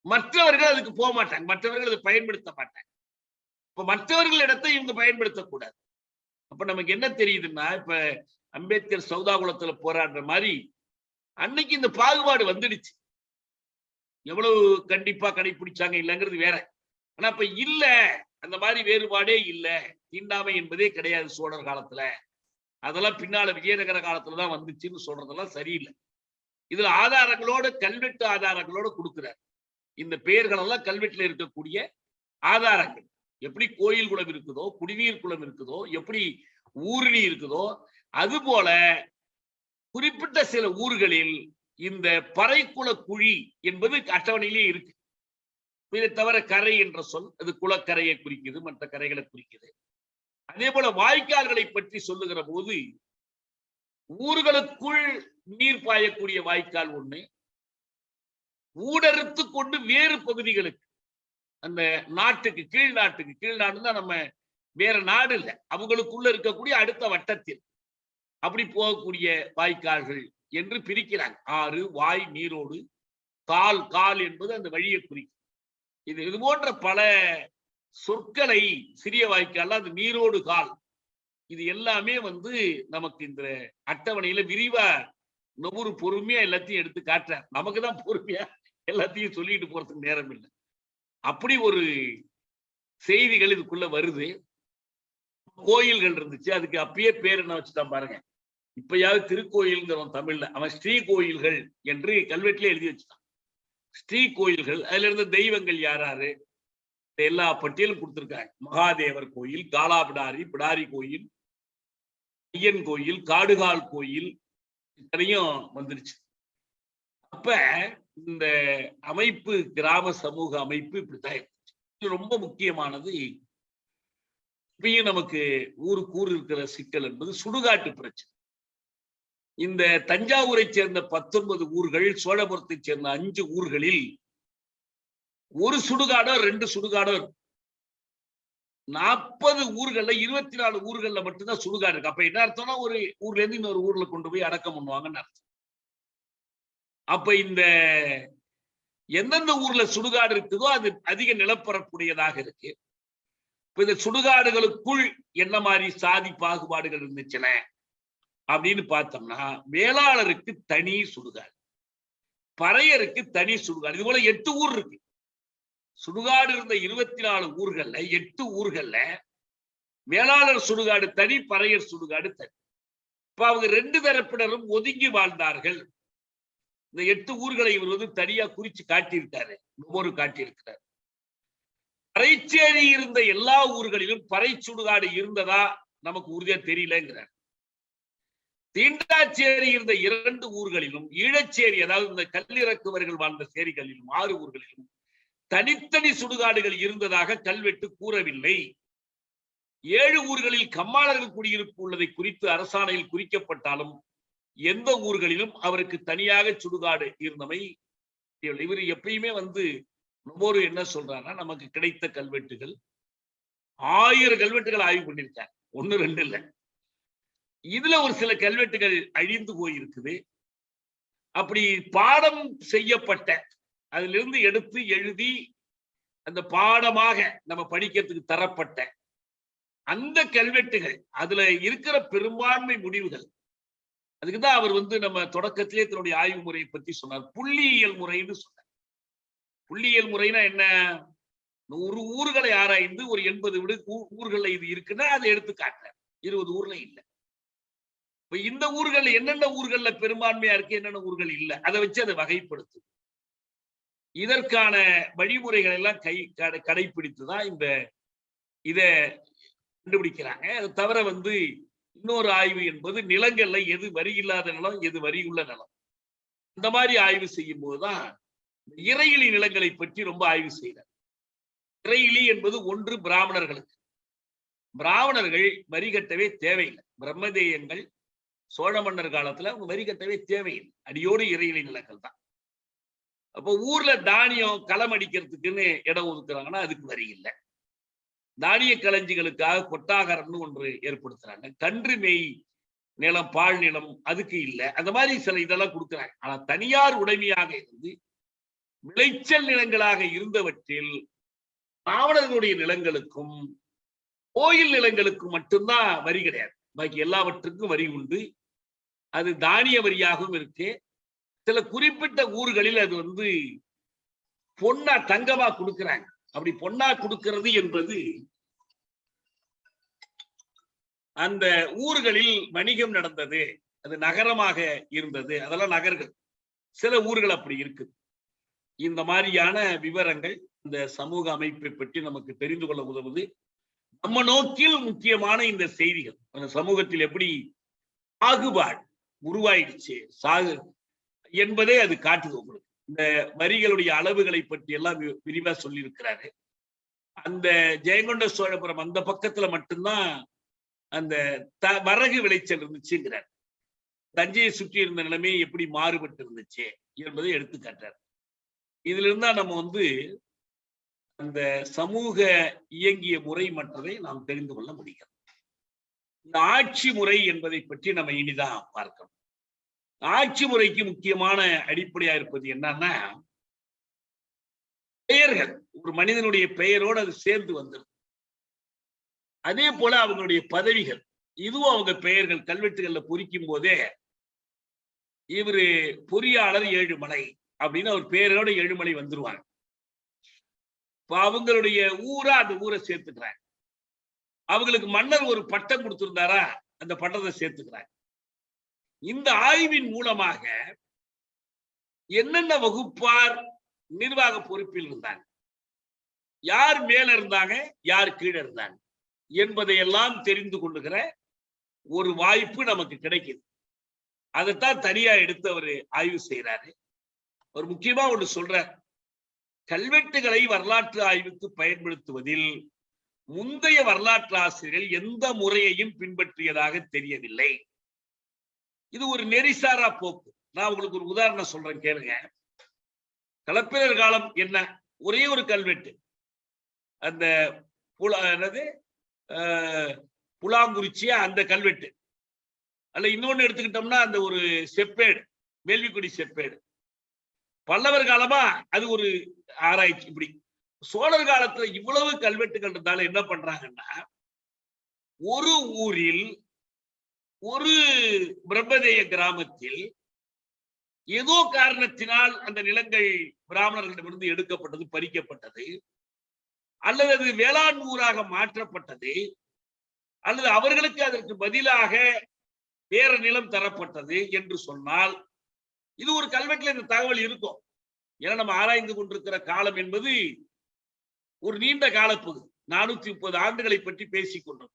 மற்றவர்கள் அதுக்கு போக மாட்டாங்க, மற்றவர்கள் அதை பயன்படுத்த மாட்டாங்க. இப்ப மற்றவர்கள் இடத்தை இவங்க பயன்படுத்தக்கூடாது. அப்ப நமக்கு என்ன தெரியுதுன்னா, இப்ப அம்பேத்கர் சௌதாகுளத்துல போராடுற மாதிரி அன்னைக்கு இந்த பாகுபாடு வந்துடுச்சு. எவ்வளவு கண்டிப்பா கடைபிடிச்சாங்க இல்லைங்கிறது வேற. ஆனா இப்ப இல்ல, அந்த மாதிரி வேறுபாடே இல்ல, தீண்டாமை என்பதே கிடையாது சோழர் காலத்துல. அதெல்லாம் பின்னால விஜயநகர காலத்துலதான் வந்துச்சுன்னு சொல்றதெல்லாம் சரியில்லை. இதுல ஆதாரங்களோட கல்வெட்டு ஆதாரங்களோட கொடுக்கிறார். இந்த பெயர்கள் எல்லாம் கல்வெட்டுல இருக்கக்கூடிய ஆதாரங்கள். எப்படி கோயில் குளம் இருக்குதோ, குடிநீர் குளம் இருக்குதோ, எப்படி ஊருணி இருக்குதோ, அது போல குறிப்பிட்ட சில ஊர்களில் இந்த பறைக்குள குழி என்பது அட்டவணையிலே இருக்கு. இதை தவிர கரை என்ற சொல் அது குளக்கரையை குறிக்குது, மற்ற கரைகளை குறிக்குது. அதே போல வாய்க்கால்களை பற்றி சொல்லுகிற போது ஊர்களுக்குள் நீர் பாயக்கூடிய வாய்க்கால் ஒண்ணு, ஊடறுத்து கொண்டு வேறு பகுதிகளுக்கு, அந்த நாட்டுக்கு கீழ்நாடுன்னா நம்ம வேற நாடு இல்லை, அவங்களுக்குள்ள இருக்கக்கூடிய அடுத்த வட்டத்தில் அப்படி போகக்கூடிய வாய்க்கால்கள் என்று பிரிக்கிறாங்க. ஆறு, வாய், நீரோடு, கால் என்பது அந்த வழியை குறிக்கும். இது போன்ற பல சொற்களை சிறிய வாய்க்கால், அது நீரோடு கால், இது எல்லாமே நமக்கு இந்த அட்டவணையில விரிவா நொபுரு பொறுமையா எல்லாத்தையும் எடுத்து காட்டுறார். நமக்குதான் பொறுமையா எல்லாத்தையும் சொல்லிட்டு போறதுக்கு நேரம் இல்லை. அப்படி ஒரு செய்திகள் இதுக்குள்ள வருது. கோயில்கள் இருந்துச்சு, அதுக்கு அப்பயே பேர் என்ன வச்சுட்டான் பாருங்க. இப்பயாவது திருக்கோயில்ங்கிறோம் தமிழ்ல, அவன் ஸ்ரீ கோயில்கள் என்று கல்வெட்டுல எழுதி வச்சுட்டான். ஸ்ரீ கோயில்கள், அதுல இருந்த தெய்வங்கள் யாராரு எல்லா பட்டியலும் கொடுத்திருக்காங்க. மகாதேவர் கோயில், காலாபிடாரி, பிடாரி கோயில், ஐயன் கோயில், காடுகால் கோயில், இத்தனையும் வந்துருச்சு. அப்ப இந்த அமைப்பு, கிராம சமூக அமைப்பு இப்படித்தான் இருந்துச்சு. இது ரொம்ப முக்கியமானது. இப்பயும் நமக்கு ஊருக்கு ஊர் இருக்கிற சிக்கல் என்பது சுடுகாட்டு பிரச்சனை. இந்த தஞ்சாவூரை சேர்ந்த 19 ஊர்கள், சோழபுரத்தை சேர்ந்த 5 ஊர்களில் ஒரு சுடுகாடோ 2 சுடுகாடோ 40 ஊர்கள்ல 24 ஊர்கள்ல மட்டும்தான் சுடுகாடு இருக்கு. அப்ப என்ன அர்த்தம்னா ஒரு ஊர்ல இருந்து இன்னொரு ஊர்ல கொண்டு போய் அடக்கம் பண்ணுவாங்கன்னு அர்த்தம். அப்ப இந்த எந்தெந்த ஊர்ல சுடுகாடு இருக்குதோ அது அதிக நிலப்பரப்புடையதாக இருக்கு. இப்ப இந்த சுடுகாடுகளுக்குள் என்ன மாதிரி சாதி பாகுபாடுகள் இருந்துச்சுன அப்படின்னு பார்த்தோம்னா, வேளாளருக்கு தனி சுடுகாடு, பறையருக்கு தனி சுடுகாடு. இது போல 8 ஊர் இருக்கு. சுடுகாடு இருந்த 24 ஊர்கள்ல 8 ஊர்கள்ல வேளாளர் சுடுகாடு தனி, பறையர் சுடுகாடு தனி. இப்ப அவங்க 2 தரப்பினரும் ஒதுங்கி வாழ்ந்தார்கள். இந்த 8 ஊர்களை இவர் வந்து தனியா குறிச்சு காட்டியிருக்காரு, ஒவ்வொரு காட்டியிருக்கிறார். பறைச்சேரி இருந்த எல்லா ஊர்களிலும் பறை சுடுகாடு இருந்ததா நமக்கு உறுதியா தெரியலங்கிறார். தீண்டாச்சேரி இருந்த 2 ஊர்களிலும், ஈழச்சேரி அதாவது இந்த கல்லிறக்குவர்கள் வாழ்ந்த சேரிகளிலும் 6 ஊர்களிலும் தனித்தனி சுடுகாடுகள் இருந்ததாக கல்வெட்டு கூறவில்லை. 7 ஊர்களில் கம்மாளர்கள் குடியிருப்பு உள்ளதை குறித்து அரசாணையில் குறிக்கப்பட்டாலும் எந்த ஊர்களிலும் அவருக்கு தனியாக சுடுகாடு இருந்தமை இவர் எப்பயுமே வந்து ஒவ்வொரு என்ன சொல்றாருன்னா, நமக்கு கிடைத்த கல்வெட்டுகள் 1000 கல்வெட்டுகள் ஆய்வு பண்ணிருக்காங்க, 1 2 இல்ல. இதுல ஒரு சில கல்வெட்டுகள் அழிந்து போயிருக்குது. அப்படி பாடம் செய்யப்பட்ட அதிலிருந்து எடுத்து எழுதி அந்த பாடமாக நம்ம படிக்கிறதுக்கு தரப்பட்ட அந்த கல்வெட்டுகள், அதுல இருக்கிற பெரும்பான்மை முடிவுகள், அதுக்குதான் அவர் வந்து நம்ம தொடக்கத்திலே தன்னுடைய ஆய்வு முறையை பற்றி சொன்னார். புள்ளியியல் முறைன்னு சொன்னார். புள்ளியியல் முறைனா என்ன? 100 ஊர்களை ஆராய்ந்து ஒரு 80 ஊர்கள்ல இது இருக்குன்னா அதை எடுத்து காட்டுறார். 20 ஊர்ல இல்லை. இப்ப இந்த ஊர்கள் என்னென்ன ஊர்கள்ல பெரும்பான்மையா இருக்கு, என்னென்ன ஊர்கள் இல்லை, அதை வச்சு அதை வகைப்படுத்து. இதற்கான வழிமுறைகள் எல்லாம் கடைபிடித்துதான் இந்த இத கண்டுபிடிக்கிறாங்க. அது தவிர வந்து இன்னொரு ஆய்வு என்பது நிலங்கள்ல எது வரி இல்லாத நிலம், எது வரி உள்ள நிலம், இந்த மாதிரி ஆய்வு செய்யும் போதுதான் இறையிலி நிலங்களை பற்றி ரொம்ப ஆய்வு செய்யறார். இறையிலி என்பது ஒன்று பிராமணர்களுக்கு. பிராமணர்கள் வரி கட்டவே தேவையில்லை. பிரம்மதேயங்கள் சோழ மன்னர் காலத்துல அவங்க வரி கட்டவே தேவையில்லை. அடியோடு இறையிலி நிலங்கள் தான். அப்போ ஊர்ல தானியம் களம் அடிக்கிறதுக்குன்னு இடம் ஒதுக்குறாங்கன்னா அதுக்கு வரி இல்லை. தானிய களஞ்சிகளுக்காக கொட்டாகரம்னு ஒன்று ஏற்படுத்துறாங்க. கன்று மேய் நிலம், பால் நிலம், அதுக்கு இல்லை. அந்த மாதிரி சில இதெல்லாம் கொடுக்குறாங்க. ஆனா தனியார் உடைமையாக இருந்து விளைச்சல் நிலங்களாக இருந்தவற்றில் பிராமணர்களுடைய நிலங்களுக்கும் கோயில் நிலங்களுக்கும் மட்டும்தான் வரி கிடையாது. பாக்கி எல்லாவற்றுக்கும் வரி உண்டு. அது தானிய வரியாகவும் இருக்கு. சில குறிப்பிட்ட ஊர்களில் அது வந்து பொன்னா தங்கமா கொடுக்கிறாங்க. அப்படி பொன்னா கொடுக்கிறது என்பது அந்த ஊர்களில் வணிகம் நடந்தது, அது நகரமாக இருந்தது, அதெல்லாம் நகர்கள். சில ஊர்கள் அப்படி இருக்கு. இந்த மாதிரியான விவரங்கள் இந்த சமூக அமைப்பை பற்றி நமக்கு தெரிந்து கொள்ள உதவுது. நம்ம நோக்கில் முக்கியமான இந்த செய்திகள் அந்த சமூகத்தில் எப்படி பாகுபாடு உருவாயிடுச்சு என்பதே அது காட்டுது உங்களுக்கு. இந்த வரிகளுடைய அளவுகளை பற்றி எல்லாம் விரிவா சொல்லி இருக்கிறாரு. அந்த ஜெயங்கொண்ட சோழபுரம் அந்த பக்கத்துல மட்டும்தான் அந்த வரகு விளைச்சல் இருந்துச்சுங்கிறார். தஞ்சையை சுற்றி இருந்த நிலைமை எப்படி மாறுபட்டு இருந்துச்சு என்பதை எடுத்து காட்டுறார். இதுல இருந்தா நம்ம வந்து அந்த சமூக இயங்கிய முறை மற்றதை நாம் தெரிந்து கொள்ள முடியும். இந்த ஆட்சி முறை என்பதை பற்றி நம்ம இனிதான் பார்க்கணும். ஆட்சி முறைக்கு முக்கியமான அடிப்படையா இருப்பது என்னன்னா, பெயர்கள். ஒரு மனிதனுடைய பெயரோடு அது சேர்ந்து வந்துடும். அதே போல அவங்களுடைய பதவிகள், இதுவும் அவங்க பெயர்கள் கல்வெட்டுகள்ல பொறிக்கும் போதே இவரு பொறியாளர் ஏழுமலை அப்படின்னு அவர் பெயரோட ஏழுமலை வந்துருவாங்க. இப்ப அவங்களுடைய ஊரா அந்த ஊரை சேர்த்துக்கிறாங்க. அவங்களுக்கு மன்னர் ஒரு பட்டம் கொடுத்திருந்தாரா அந்த பட்டத்தை சேர்த்துக்கிறாங்க. இந்த ஆய்வின் மூலமாக என்னென்ன வகுப்பார் நிர்வாக பொறுப்பில் இருந்தாங்க, யார் மேல இருந்தாங்க, யார் கீழே இருந்தாங்க என்பதையெல்லாம் தெரிந்து கொள்ளுகிற ஒரு வாய்ப்பு நமக்கு கிடைக்குது. அதைத்தான் தனியா எடுத்து அவர் ஆய்வு செய்யறாரு. ஒரு முக்கியமா ஒன்று சொல்றார், கல்வெட்டுகளை வரலாற்று ஆய்வுக்கு பயன்படுத்துவதில் முந்தைய வரலாற்று ஆசிரியர்கள் எந்த முறையையும் பின்பற்றியதாக தெரியவில்லை. இது ஒரு நெறிசாரா போக்கு. நான் உங்களுக்கு ஒரு உதாரணம் சொல்றேன் கேளுங்க. களப்பிரர் காலம் என்ன ஒரே ஒரு கல்வெட்டு, அந்த என்னது புலாங்குறிச்சியா அந்த கல்வெட்டு அல்ல. இன்னொன்னு எடுத்துக்கிட்டோம்னா அந்த ஒரு செப்பேடு, வேள்விக்குடி செப்பேடு. பல்லவர் காலமா அது ஒரு ஆராய்ச்சி. இப்படி சோழர் காலத்துல இவ்வளவு கல்வெட்டுகள் இருந்தாலும் என்ன பண்றாங்கன்னா, ஒரு ஊரில் ஒரு பிரம்மதேய கிராமத்தில் ஏதோ காரணத்தினால் அந்த நிலங்கள் பிராமணர்களிடமிருந்து எடுக்கப்பட்டது, பறிக்கப்பட்டது, அல்லது அது வேளாண் ஊராக மாற்றப்பட்டது, அல்லது அவர்களுக்கு அதற்கு பதிலாக வேற நிலம் தரப்பட்டது என்று சொன்னால் இது ஒரு கல்வெட்டுல இந்த தகவல் இருக்கும். ஏன்னா நம்ம ஆராய்ந்து கொண்டிருக்கிற காலம் என்பது ஒரு நீண்ட காலப்பகுதி, 430 ஆண்டுகளை பற்றி பேசிக் கொண்டோம்.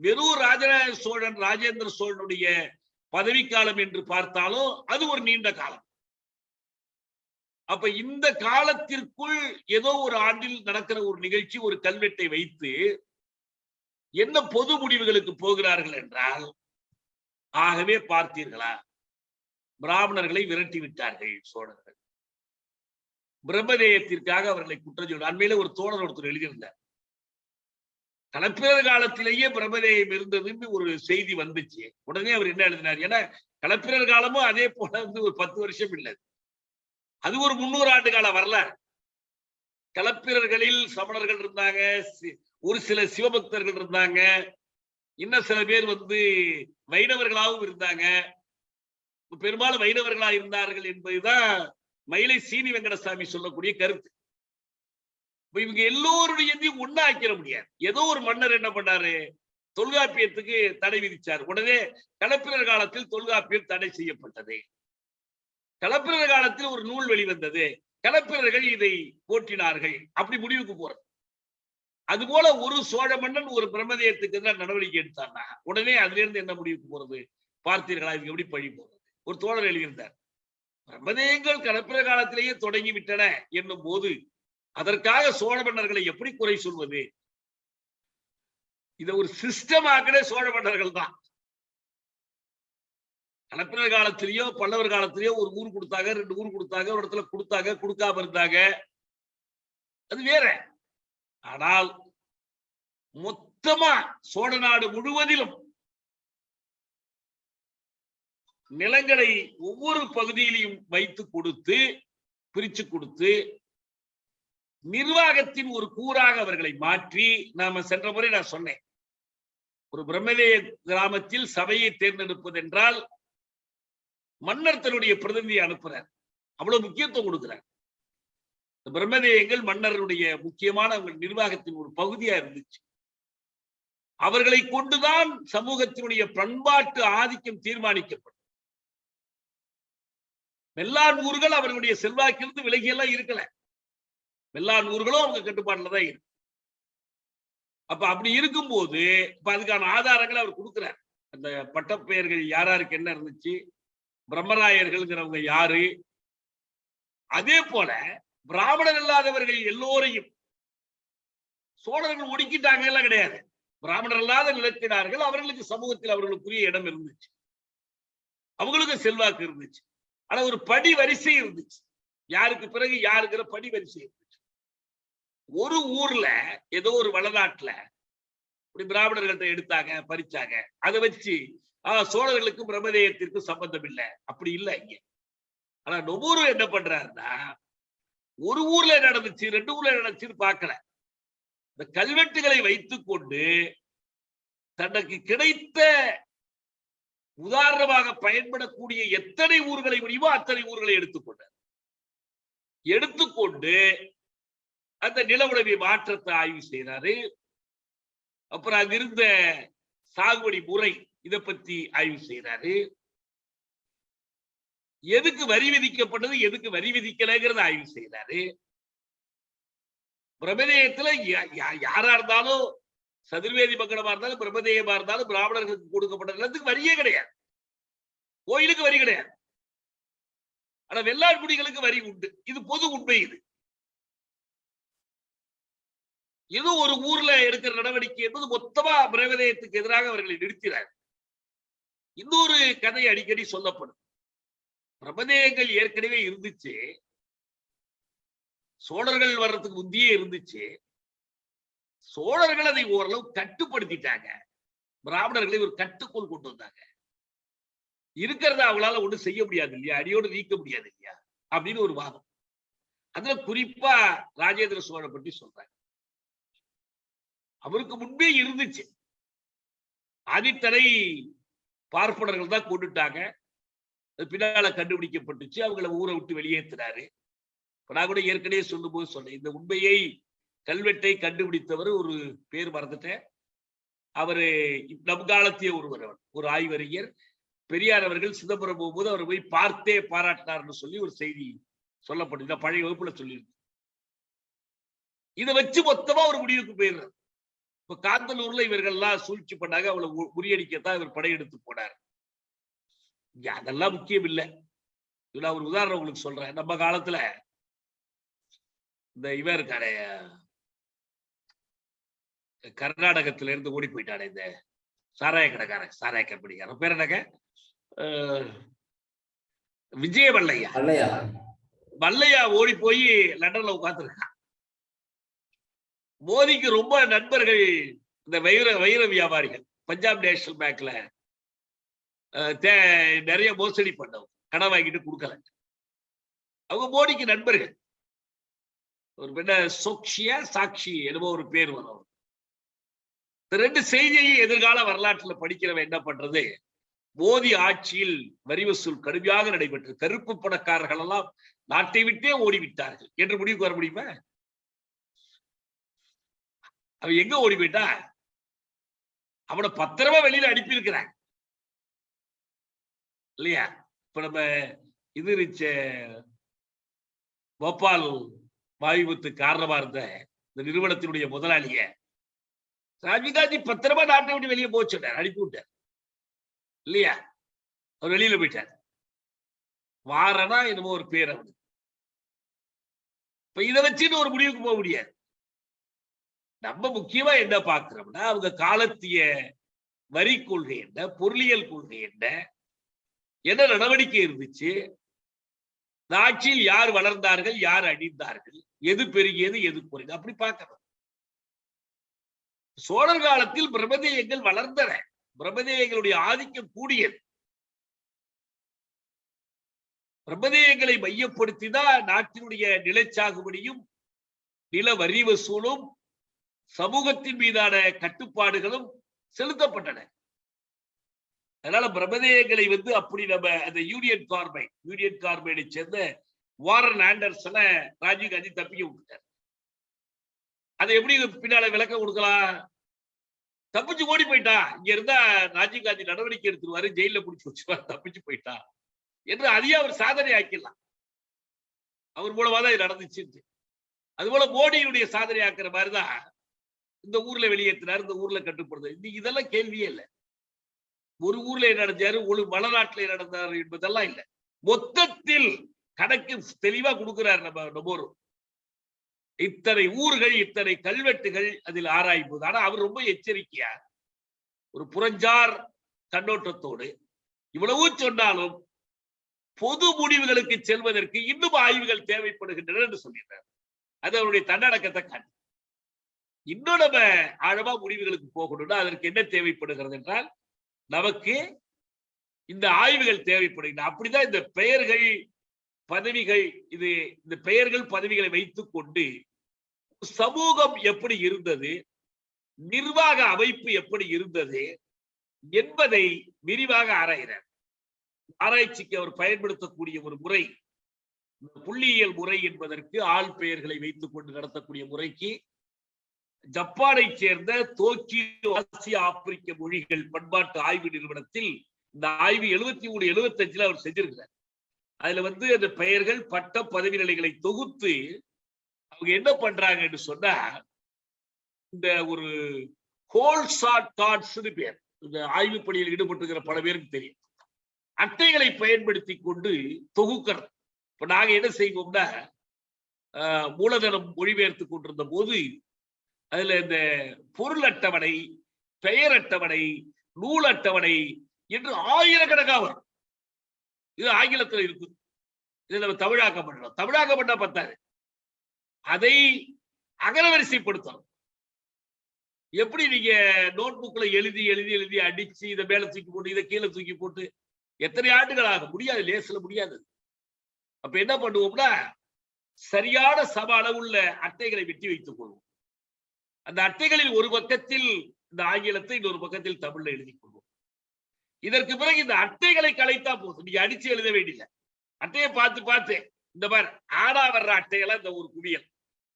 வெறும் ராஜராஜ சோழன், ராஜேந்திர சோழனுடைய பதவிக்காலம் என்று பார்த்தாலும் அது ஒரு நீண்ட காலம். அப்ப இந்த காலத்திற்குள் ஏதோ ஒரு ஆண்டில் நடக்கிற ஒரு நிகழ்ச்சி, ஒரு கல்வெட்டை வைத்து என்ன பொது முடிவுகளுக்கு போகிறார்கள் என்றால், ஆகவே பார்த்தீர்களா, பிராமணர்களை விரட்டி விட்டார்கள் சோழர்கள், பிரம்மதேயத்திற்காக அவர்களை குற்றஞ்சொல். அண்மையில ஒரு தோழர் ஒருத்தர் எழுதியிருந்தார், களப்பிரர் காலத்திலேயே பிரம்மதேயம் இருந்ததுன்னு ஒரு செய்தி வந்துச்சு. உடனே அவர் என்ன எழுதினார், ஏன்னா களப்பிரர் காலமும் அதே போல ஒரு 10 வருஷம் இல்லை, அது ஒரு 300 ஆண்டு கால வரலாறு. களப்பிரர்களில் சமணர்கள் இருந்தாங்க, ஒரு சில சிவபக்தர்கள் இருந்தாங்க, இன்னும் சில பேர் வைணவர்களாகவும் இருந்தாங்க. பெரும்பாலும் வைணவர்களாக இருந்தார்கள் என்பதுதான் மயிலை சீனி வெங்கடசாமி சொல்லக்கூடிய கருத்து. இவங்க எல்லோருடையதையும் ஒண்ணா ஆக்கிட முடியாது. ஏதோ ஒரு மன்னர் என்ன பண்ணாரு, தொல்காப்பியத்துக்கு தடை விதிச்சார். உடனே களப்பிரர் காலத்தில் தொல்காப்பியம் தடை செய்யப்பட்டது. களப்பிரர் காலத்தில் ஒரு நூல் வெளிவந்தது, களப்பிரர்கள் இதை போற்றினார்கள், அப்படி முடிவுக்கு போறது. அதுபோல ஒரு சோழ மன்னன் ஒரு பிரம்மதேயத்துக்கு எதிராக நடவடிக்கை எடுத்தான்னா உடனே அதுல இருந்து என்ன முடிவுக்கு போறது, பார்த்தீர்களா இதுக்கு எப்படி பழி போறது. ஒரு தோழர் எழுதியிருந்தார், பிரம்மதேயங்கள் களப்பிரர் காலத்திலேயே தொடங்கி விட்டன என்னும் போது அதற்காக சோழ மன்னர்களை எப்படி குறை சொல்வது. இதை ஒரு சிஸ்டம் ஆக்கின சோழ மன்னர்கள் தான். களப்பிரர் காலத்திலேயோ பல்லவர் காலத்திலேயோ ஒரு ஊர் கொடுத்தாங்க, 2 ஊர் கொடுத்தாங்க, ஒரு இடத்துல கொடுத்தாங்க, கொடுக்காம இருந்தாங்க, அது வேற. ஆனால் மொத்தமா சோழ நாடு முழுவதிலும் நிலங்களை ஒவ்வொரு பகுதியிலையும் வைத்து கொடுத்து, பிரிச்சு கொடுத்து, நிர்வாகத்தின் ஒரு கூறாக அவர்களை மாற்றி, நாம சென்ற முறை நான் சொன்னேன், ஒரு பிரம்மதேய கிராமத்தில் சபையை தேர்ந்தெடுப்பது என்றால் மன்னர் தன்னுடைய பிரதிநிதியை அனுப்புறார், அவ்வளவு முக்கியத்துவம் கொடுக்கிறார். பிரம்மதேயங்கள் மன்னருடைய முக்கியமான நிர்வாகத்தின் ஒரு பகுதியா இருந்துச்சு. அவர்களை கொண்டுதான் சமூகத்தினுடைய பண்பாட்டு ஆதிக்கம் தீர்மானிக்கப்படும். வெள்ளான் ஊர்கள் அவர்களுடைய செல்வாக்கிலிருந்து விலகியெல்லாம் இருக்கல, வெள்ளான் ஊர்களும் அவங்க கட்டுப்பாட்டுல தான் இருக்கு. அப்ப அப்படி இருக்கும்போது இப்ப அதுக்கான ஆதாரங்களை அவர் கொடுக்கிறார். அந்த பட்டப்பெயர்கள் யாராருக்கு என்ன இருந்துச்சு, பிரம்மராயர்கள்ங்கிறவங்க யாரு, அதே போல பிராமணர் இல்லாதவர்கள் எல்லோரையும் சோழர்கள் ஒடுக்கிட்டாங்க எல்லாம் கிடையாது, பிராமணர் இல்லாத நிலத்தினார்கள், அவர்களுக்கு சமூகத்தில் அவர்களுக்குரிய இடம் இருந்துச்சு, அவங்களுக்கு செல்வாக்கு இருந்துச்சு. ஆனா ஒரு படி வரிசை இருந்துச்சு, யாருக்கு பிறகு யாருக்கிற படி வரிசை இருந்துச்சு. ஒரு ஊர்ல ஏதோ ஒரு வளநாட்டுல இப்படி பிராமணர்கள்ட்ட எடுத்தாங்க, பறிச்சாங்க, அதை வச்சு சோழர்களுக்கும் பிரம்மதேயத்திற்கும் சம்பந்தம் இல்லை, அப்படி இல்லை இங்க. ஆனா நொபுரு என்ன பண்றாருன்னா, ஒரு ஊர்ல நடந்துச்சு 2 ஊர்ல நடந்துச்சுன்னு பார்க்கல, இந்த கல்வெட்டுகளை வைத்துக் கொண்டு தனக்கு கிடைத்த உதாரணமாக பயன்படக்கூடிய எத்தனை ஊர்களை முடியுமோ அத்தனை ஊர்களை எடுத்துக்கொண்டு அந்த நில உடைமை மாற்றத்தை ஆய்வு செய்யறாரு. அப்புறம் அங்கிருந்த சாகுபடி முறை இதை பத்தி ஆய்வு செய்யறாரு. எதுக்கு வரி விதிக்கப்பட்டது, எதுக்கு வரி விதிக்கலைங்கிறத ஆய்வு செய்யறாரு. பிரம்மதேயத்துல யாரா இருந்தாலும், சதுர்வேதி மங்கலமா இருந்தாலும், பிரம்மதேயமா இருந்தாலும், பிராமணர்களுக்கு கொடுக்கப்பட்ட நிலத்துக்கு வரியே கிடையாது, கோயிலுக்கு வரி கிடையாது. ஆனா வெள்ளாண்குடிகளுக்கு வரி உண்டு, இது பொது உண்மை. இது ஏதோ ஒரு ஊர்ல எடுக்கிற நடவடிக்கை என்பது மொத்தமா பிரம்மதேயத்துக்கு எதிராக அவர்களை நிறுத்தினார். இன்னொரு கதை அடிக்கடி சொல்லப்படும், பிரம்மதேயங்கள் ஏற்கனவே இருந்துச்சு, சோழர்கள் வர்றதுக்கு முந்தையே இருந்துச்சு. சோழர்கள் அதை ஓரளவு கட்டுப்படுத்திட்டாங்க. பிராமணர்களை ஒரு கட்டுக்குள் கொண்டு வந்தாங்க. இருக்கிறத அவங்களால ஒண்ணும் செய்ய முடியாது இல்லையா, அடியோடு நீக்க முடியாது இல்லையா அப்படின்னு ஒரு வாதம். அதுல குறிப்பா ராஜேந்திர சோழனை பற்றி சொல்றாங்க. அவருக்கு முன்பே இருந்துச்சு. ஆதித்தனை பார்ப்பனர்கள் தான் கொண்டுட்டாங்க. பின்னால கண்டுபிடிக்கப்பட்டுச்சு. அவங்கள ஊரை விட்டு வெளியேற்றினாரு. நான் கூட ஏற்கனவே சொல்லும் போது சொன்னேன், இந்த உண்மையை கல்வெட்டை கண்டுபிடித்தவர் ஒரு பேர் மறந்துட்டேன். அவரு நம் காலத்திய ஒருவர், ஒரு ஆய்வறிஞர். பெரியார் அவர்கள் சிதம்பரம் போகும்போது அவர் போய் பார்த்தே பாராட்டினார்னு சொல்லி ஒரு செய்தி சொல்லப்படுது. பழைய வகுப்புல சொல்லியிருக்கு. இதை வச்சு மொத்தமா ஒரு முடிவுக்கு போயிடுறாரு. இப்ப காந்தலூர்ல இவர்கள் எல்லாம் சூழ்ச்சி பண்ணாங்க. அவளை முறியடிக்கத்தான் இவர் படையெடுத்து போனார். அதெல்லாம் முக்கியம் இல்லை. இதுல ஒரு உதாரணம் உங்களுக்கு சொல்றேன். நம்ம காலத்துல இந்த இவன் இருக்காரு, கர்நாடகத்தில இருந்து ஓடி போயிட்டானே இந்த சாராய கடைக்காரன், சாராய கம்பெனிக்காரன் பேர் என்னங்க, விஜய மல்லையா. மல்லையா ஓடி போய் லண்டன்ல உட்கார்ந்துருக்கான். மோடிக்கு ரொம்ப நண்பர்கள் இந்த வைர வியாபாரிகள். பஞ்சாப் நேஷனல் பேங்க்ல நிறைய மோசடி பண்ணவங்க, கடன் வாங்கிட்டு கொடுக்கல. அவங்க மோடிக்கு நண்பர்கள். ஒரு பெண்ண சோக்ஷியா சாட்சி என்னமோ ஒரு பேர் வரும். ரெண்டு செய்தியை எதிர்கால வரலாற்றில் படிக்கிறவன் என்ன பண்றது, மோடி ஆட்சியில் வரி வசூல் கடுமையாக நடைபெற்றது, கருப்பு பணக்காரர்கள் எல்லாம் நாட்டை விட்டே ஓடிவிட்டார்கள் என்று முடிவுக்கு வர முடியுமா? அவன் எங்க ஓடி போயிட்டா, அவனை பத்திரமா வெளியில அனுப்பி இருக்கிறாங்க இல்லையா? இப்ப நம்ம இது இருச்ச போபால் வாயு விபத்து காரணமா இருந்த இந்த நிறுவனத்தினுடைய முதலாளிய ராஜீவ் காந்தி பத்திரமா நாட்டை விட்டு வெளியே போக சொன்னார், அனுப்பி விட்டார் இல்லையா? அவர் வெளியில போயிட்டார். வாரனா என்னமோ ஒரு பேர் அவனுக்கு. இப்ப இதை வச்சுன்னு ஒரு முடிவுக்கு போக முடியாது. நம்ம முக்கியமா என்ன பார்க்கிறோம்னா, அவங்க காலத்திய வரி கொள்கை என்ன, பொருளியல் கொள்கை என்ன நடவடிக்கை இருந்துச்சு, ஆட்சியில் யார் வளர்ந்தார்கள், யார் அழிந்தார்கள், எது பெருகியது, எது குறைந்தது, அப்படி பார்க்கணும். சோழர் காலத்தில் பிரம்மதேயங்கள் வளர்ந்தன. பிரம்மதேயங்களுடைய ஆதிக்கம் கூடியது. பிரம்மதேயங்களை மையப்படுத்திதான் நாட்டினுடைய நிலச்சாகுபடியும் நில வரி வசூலும் சமூகத்தின் மீதான கட்டுப்பாடுகளும் செலுத்தப்பட்டன. அதனால பிரம்மதேயங்களை அப்படி நம்ம அந்த யூனியன் கார்பைடை சேர்ந்த வாரன் ஆண்டர்சனை ராஜீவ் காந்தி தப்பிக்க விட்டுட்டார். அதை எப்படி பின்னால விளக்கம் கொடுக்கலாம்? தப்பிச்சு ஓடி போயிட்டா, இங்க இருந்தா ராஜீவ் காந்தி நடவடிக்கை எடுத்துருவாரு, ஜெயில பிடிச்சு வச்சுருவாரு, தப்பிச்சு போயிட்டா என்று அதையே அவர் சாதனை ஆக்கிடலாம். அவர் மூலமா தான் இது நடந்துச்சு. அது போல மோடியினுடைய சாதனை ஆக்குற மாதிரிதான் இந்த ஊர்ல வெளியேற்றினார், இந்த ஊர்ல கட்டுப்படுது. இன்னைக்கு இதெல்லாம் கேள்வியே இல்லை. ஒரு ஊர்ல நடந்தாரு, ஒரு வளநாட்டில நடந்தாரு என்பதெல்லாம் இல்லை. மொத்தத்தில் கணக்கு தெளிவா கொடுக்கிறார் நம்ம இத்தனை ஊர்கள், இத்தனை கல்வெட்டுகள் அதில் ஆராய்வது. ஆனா அவர் ரொம்ப எச்சரிக்கையா ஒரு புறஞ்சார் கண்ணோட்டத்தோடு இவ்வளவு சொன்னாலும் பொது முடிவுகளுக்கு செல்வதற்கு இன்னும் ஆய்வுகள் தேவைப்படுகின்றன என்று சொல்லியிருந்தார். அது அவருடைய தன்னடக்கத்தை காட்டு. இன்னும் நம்ம ஆழமா முடிவுகளுக்கு போகணும்னா அதற்கு என்ன தேவைப்படுகிறது என்றால், நமக்கு இந்த ஆய்வுகள் தேவைப்படுகின்றன. அப்படிதான் இந்த பெயர்கள் பதவிகள், இந்த பெயர்கள் பதவிகளை வைத்துக் கொண்டு சமூகம் எப்படி இருந்தது, நிர்வாக அமைப்பு எப்படி இருந்தது என்பதை விரிவாக ஆராய்கிறார். ஆராய்ச்சிக்கு அவர் பயன்படுத்தக்கூடிய ஒரு முறை புள்ளியியல் முறை என்பதற்கு ஆள் பெயர்களை வைத்துக் கொண்டு நடத்தக்கூடிய முறைக்கு ஜப்பானை சேர்ந்த டோக்கியோ ஆசிய ஆப்பிரிக்க மொழிகள் பண்பாட்டு ஆய்வு நிறுவனத்தில் இந்த ஆய்வு 73 75 அவர் செஞ்சிருக்கிறார். அதுல அந்த பெயர்கள் பட்ட பதவி நிலைகளை தொகுத்து அவங்க என்ன பண்றாங்க என்று சொன்னா, இந்த ஒரு ஹோல் ஷார்ட் கார்ட்ஸ் பேர், இந்த ஆய்வு பணியில் ஈடுபட்டிருக்கிற பல பேருக்கு தெரியும், அட்டைகளை பயன்படுத்தி கொண்டு தொகுக்கிறது. இப்ப நாங்க என்ன செய்வோம்னா, மூலதனம் மொழிபெயர்த்து கொண்டிருந்த போது அதுல இந்த பொருள் அட்டவணை, பெயர் அட்டவணை, நூல் அட்டவணை என்று ஆயிரக்கணக்காக வரும். இது ஆங்கிலத்தில் இருக்கு. இதை நம்ம தமிழாக்கம் பண்றோம். தமிழாக்கம் பண்ணா பத்தாது. அதை அகரவரிசைப்படுத்தணும். எப்படி நீங்க நோட் புக்ல எழுதி எழுதி எழுதி அடிச்சு இதை மேல தூக்கி போட்டு இதை கீழே தூக்கி போட்டு எத்தனை ஆண்டுகள் ஆக முடியாது, லேசில முடியாது. அப்ப என்ன பண்ணுவோம்னா சரியான சம அளவுள்ள அட்டைகளை வெட்டி வைத்துக் கொள்வோம். அந்த அட்டைகளில் ஒரு பக்கத்தில் இந்த ஆங்கிலத்தை இன்னொரு பக்கத்தில் தமிழ்ல எழுதி கொள்வோம். இதற்கு பிறகு இந்த அட்டைகளை கலைத்தா போதும், நீங்க அடிச்சு எழுத வேண்டியது. அட்டையை பார்த்து பார்த்து இந்த மாதிரி ஆடா வர்ற அட்டையெல்லாம் இந்த ஒரு குவியல்,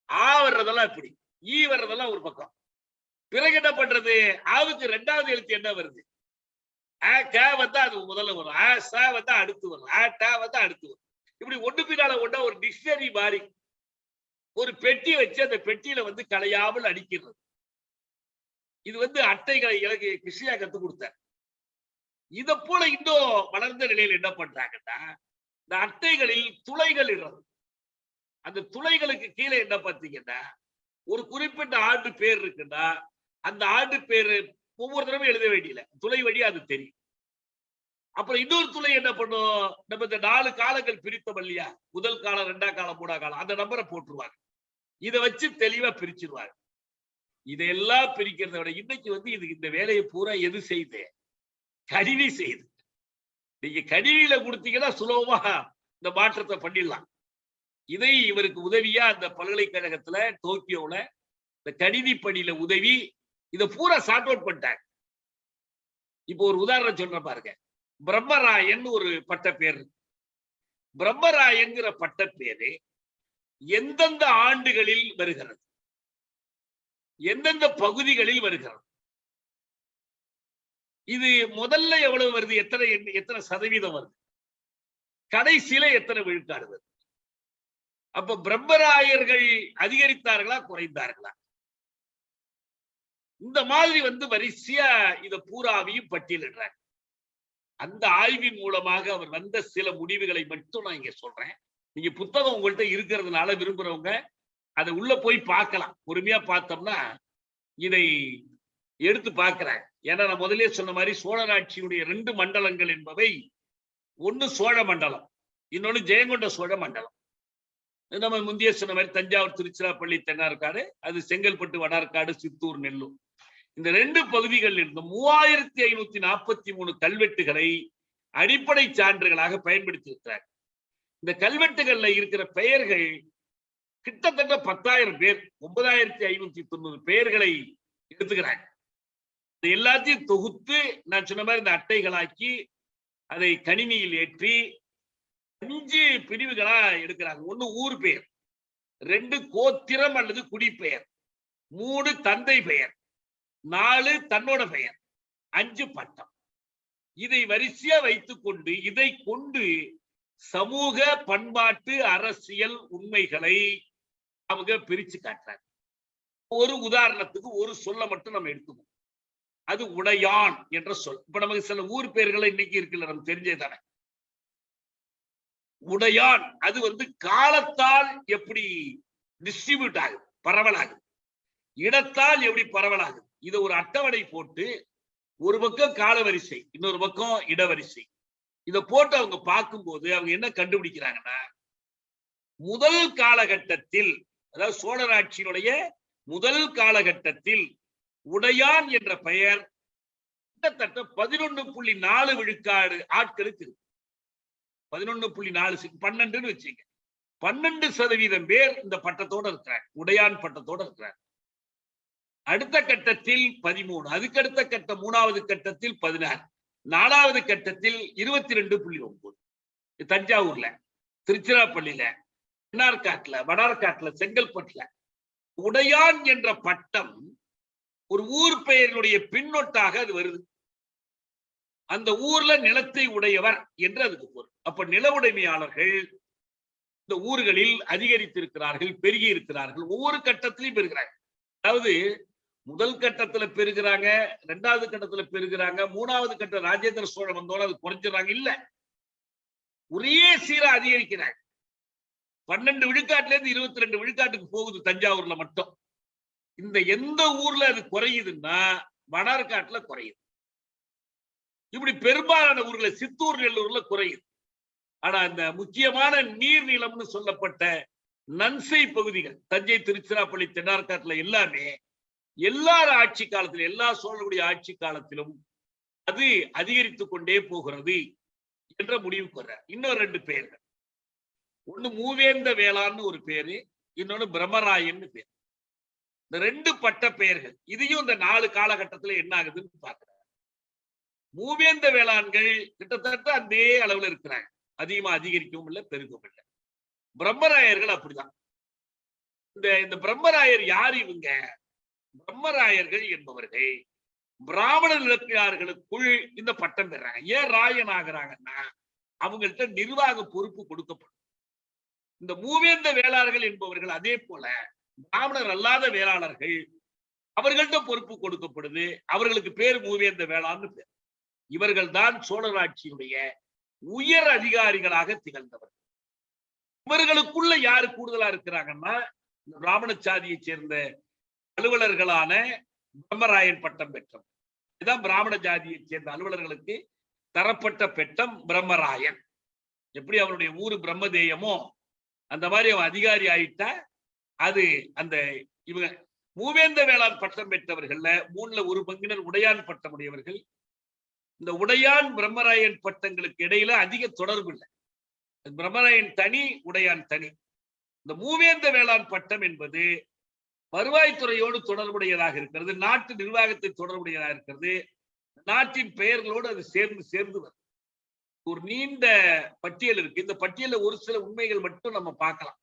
ஆ வர்றதெல்லாம் இப்படி, ஈ வர்றதெல்லாம் ஒரு பக்கம். பிறகு என்ன பண்றது, ஆவுக்கு ரெண்டாவது எழுத்து என்ன வருது, வந்தா அது முதல்ல வரும், வந்தா அடுத்து வரும், வந்தா அடுத்து வரும். இப்படி ஒண்ணு பின்னால ஒண்ணா ஒரு டிக்ஷனரி மாதிரி ஒரு பெட்டி வச்சு அந்த பெட்டியில கலையாமல் அடிக்கிறது. இது அட்டைகளை எனக்கு கிருஷ்ணா கத்து கொடுத்தார். இத போல இன்னும் வளர்ந்த நிலையில் என்ன பண்றாங்கன்னா இந்த அட்டைகளில் துளைகள் இடுறது. அந்த துளைகளுக்கு கீழே என்ன பார்த்தீங்கன்னா ஒரு குறிப்பிட்ட ஆண்டு பேர் இருக்குன்னா அந்த ஆண்டு பேரு ஒவ்வொரு தடவை எழுத வேண்டியல, துளை வழியா அது தெரியும். அப்புறம் இன்னொரு துளை என்ன பண்ணும், நம்ம இந்த 4 காலங்கள் பிரித்தோம் இல்லையா, முதல் காலம், 2ஆம் காலம், 3ஆம் காலம், அந்த நம்பரை போட்டுருவாங்க. இதை வச்சு தெளிவா பிரிச்சிருவாங்க. இதையெல்லாம் பிரிக்கிறத விட இன்னைக்கு இது இந்த வேலையை பூரா எது செய்து, கணினி செய்து. நீங்க கணினியில கொடுத்தீங்கன்னா சுலபமா இந்த மாற்றத்தை பண்ணிடலாம். இதை இவருக்கு உதவியா அந்த பல்கலைக்கழகத்துல டோக்கியோல இந்த கணினி பணியில உதவி இதை பூரா சார்ட் அவுட் பண்ணிட்டாங்க. இப்போ ஒரு உதாரணம் சொல்ற பாருங்க, பிரம்மராயன் ஒரு பட்ட பேர். பிரம்மராயன்கிற பட்ட பேரு எந்தெந்த ஆண்டுகளில் வருகிறது, எந்தெந்த பகுதிகளில் வருகிறது, இது முதல்ல எவ்வளவு வருது, எத்தனை சதவீதம் வருது, கடைசியில எத்தனை விழுக்காடு வருது. அப்ப பிரம்மராயர்கள் அதிகரித்தார்களா குறைந்தார்களா, இந்த மாதிரி வரிசையா இத பூராவையும் பட்டியலிடுறாங்க. அந்த ஆய்வின் மூலமாக அவர் வந்த சில முடிவுகளை மட்டும் நான் இங்க சொல்றேன். நீங்க புத்தகம் உங்கள்கிட்ட இருக்கிறதுனால விரும்புறவங்க அதை உள்ள போய் பார்க்கலாம். பொறுமையா பார்த்தோம்னா இதை எடுத்து பார்க்கிறேன். ஏன்னா நான் முதலே சொன்ன மாதிரி சோழராட்சியுடைய 2 மண்டலங்கள் என்பவை, ஒன்னு சோழ மண்டலம், இன்னொன்னு ஜெயங்கொண்ட சோழ மண்டலம். நம்ம முந்தைய சொன்ன மாதிரி தஞ்சாவூர், திருச்சிராப்பள்ளி, தென்னார்காடு, அது செங்கல்பட்டு, வடார்காடு, சித்தூர், நெல்லூர், இந்த 2 பகுதிகளில் இருந்து 3543 கல்வெட்டுகளை அடிப்படை சான்றுகளாக பயன்படுத்தி இருக்கிறார். இந்த கல்வெட்டுகள்ல இருக்கிற பெயர்கள் கிட்டத்தட்ட 10,000 பேர், 9,590 பெயர்களை எடுத்துக்கிறாங்க. எல்லாத்தையும் தொகுத்து நான் சொன்ன மாதிரி இந்த அட்டைகளாக்கி அதை கணினியில் ஏற்றி 5 பிரிவுகளா எடுக்கிறாங்க. 1 ஊர் பெயர், 2 கோத்திரம் அல்லது குடிப்பெயர், 3 தந்தை பெயர், 4 தன்னோட பெயர், 5 பட்டம். இதை வரிசையா வைத்துக் கொண்டு இதை கொண்டு சமூக, பண்பாட்டு, அரசியல் உண்மைகளை அவங்க பிரிச்சு காட்டுறாங்க. ஒரு உதாரணத்துக்கு ஒரு சொல்ல மட்டும் நம்ம எடுத்துக்கோம். அது உடையான் என்ற சொல். இப்ப நமக்கு சில ஊர் பெயர்களை இன்னைக்கு இருக்குல்ல, நம்ம தெரிஞ்சதானே. உடையான் அது காலத்தால் எப்படி டிஸ்ட்ரிபியூட் ஆகுது, பரவலாகுது, இடத்தால் எப்படி பரவலாகுது, இதை ஒரு அட்டவணை போட்டு ஒரு பக்கம் கால வரிசை, இன்னொரு பக்கம் இடவரிசை, இதை போட்டு அவங்க பார்க்கும்போது அவங்க என்ன கண்டுபிடிக்கிறாங்கன்னா முதல் காலகட்டத்தில், அதாவது சோழராட்சியினுடைய முதல் காலகட்டத்தில் உடையான் என்ற பெயர் கிட்டத்தட்ட 11.4 விழுக்காடு ஆட்களுக்கு இருக்கு. 11.4 12 வச்சுங்க, 12% பேர் இந்த பட்டத்தோட இருக்கிறாங்க, உடையான் பட்டத்தோட இருக்கிறாங்க. அடுத்த கட்டத்தில் 13, அதுக்கடுத்த கட்டம் 3வது கட்டத்தில் 16, 4வது கட்டத்தில் 22.9. தஞ்சாவூர்ல, திருச்சிராப்பள்ளியில, தென்னார்காட்டுல, வடார்காட்டுல, செங்கல்பட்டுல உடையான் என்ற பட்டம் ஒரு ஊர் பெயருடைய பின்னொட்டாக அது வருது. அந்த ஊர்ல நிலத்தை உடையவர் என்று அதுக்கு பொருள். அப்ப நில உடைமையாளர்கள் இந்த ஊர்களில் அதிகரித்திருக்கிறார்கள், பெருகி இருக்கிறார்கள், ஒவ்வொரு கட்டத்திலையும் பெறுகிறார்கள். அதாவது முதல் கட்டத்துல பெருகிறாங்க, 2வது கட்டத்துல பெருகிறாங்க, 3வது கட்ட ராஜேந்திர சோழன் வந்தோட அது குறைஞ்சிடறாங்க. இல்ல, ஒரே சீரா அதிகரிக்கிறாங்க. 12 விழுக்காட்டுல இருந்து 22 விழுக்காட்டுக்கு போகுது தஞ்சாவூர்ல மட்டும். இந்த எந்த ஊர்ல அது குறையுதுன்னா வடார்காட்டுல குறையுது. இப்படி பெரும்பாலான ஊர்ல, சித்தூர், நெல்லூர்ல குறையுது. ஆனா இந்த முக்கியமான நீர்நிலம்னு சொல்லப்பட்ட நன்சை பகுதிகள் தஞ்சை, திருச்சிராப்பள்ளி, தென்னார்காட்டுல எல்லாமே எல்லார் ஆட்சி காலத்திலும், எல்லா சோழர்களுடைய ஆட்சி காலத்திலும் அது அதிகரித்துக் கொண்டே போகிறது என்ற முடிவுக்கு வர்றார். இன்னும் 2 பெயர்கள், ஒண்ணு மூவேந்த வேளான்னு ஒரு பேரு, இன்னொன்னு பிரம்மராயன் பேர். இந்த 2 பட்ட பெயர்கள், இதையும் இந்த 4 காலகட்டத்துல என்ன ஆகுதுன்னு பாக்குறாங்க. மூவேந்த வேளாண்கள் கிட்டத்தட்ட அதே அளவுல இருக்கிறாங்க, அதிகமா அதிகரிக்கவும் இல்லை, பெருகவும் இல்லை. பிரம்மராயர்கள் அப்படிதான். இந்த பிரம்மராயர் யார்? இவங்க பிரம்மராயர்கள் என்பவர்கள் பிராமண நிலத்தினார்களுக்குள் இந்த பட்டம் பெறாங்க. ஏன் ராயன் ஆகிறாங்கன்னா, அவங்கள்ட்ட நிர்வாக பொறுப்பு கொடுக்கப்படும். இந்த மூவேந்த வேளாளர்கள் என்பவர்கள் அதே போல பிராமணர் அல்லாத வேளாளர்கள், அவர்கள்ட்ட பொறுப்பு கொடுக்கப்படுது. அவர்களுக்கு பேர் மூவேந்த வேளாண்னு பேர். இவர்கள் தான் சோழர் ஆட்சியுடைய உயர் அதிகாரிகளாக திகழ்ந்தவர். இவர்களுக்குள்ள யாரு கூடுதலா இருக்கிறாங்கன்னா, பிராமண சாதியை சேர்ந்த அலுவலர்களான பிரம்மராயன் பட்டம் பெற்றவர். இதுதான் பிராமண ஜாதியை சேர்ந்த அலுவலர்களுக்கு தரப்பட்ட பெட்டம் பிரம்மராயன். எப்படி அவருடைய ஊரு பிரம்மதேயமோ அந்த மாதிரி அவன் அதிகாரி ஆயிட்டா, அது அந்த இவங்க மூவேந்த வேளாண் பட்டம் பெற்றவர்கள்ல 3ல் 1 பங்கினர் உடையான் பட்டம் உடையவர்கள். இந்த உடையான் பிரம்மராயன் பட்டங்களுக்கு இடையில அதிக தொடர்பு இல்லை. பிரம்மராயன் தனி, உடையான் தனி. இந்த மூவேந்த வேளாண் பட்டம் என்பது வருவாய்த்துறையோடு தொடர்புடையதாக இருக்கிறது, நாட்டு நிர்வாகத்தை தொடர்புடையதாக இருக்கிறது, நாட்டின் பெயர்களோடு அது சேர்ந்து வரும். ஒரு நீண்ட பட்டியல் இருக்கு. இந்த பட்டியலில் ஒரு சில உண்மைகள் மட்டும் நம்ம பார்க்கலாம்.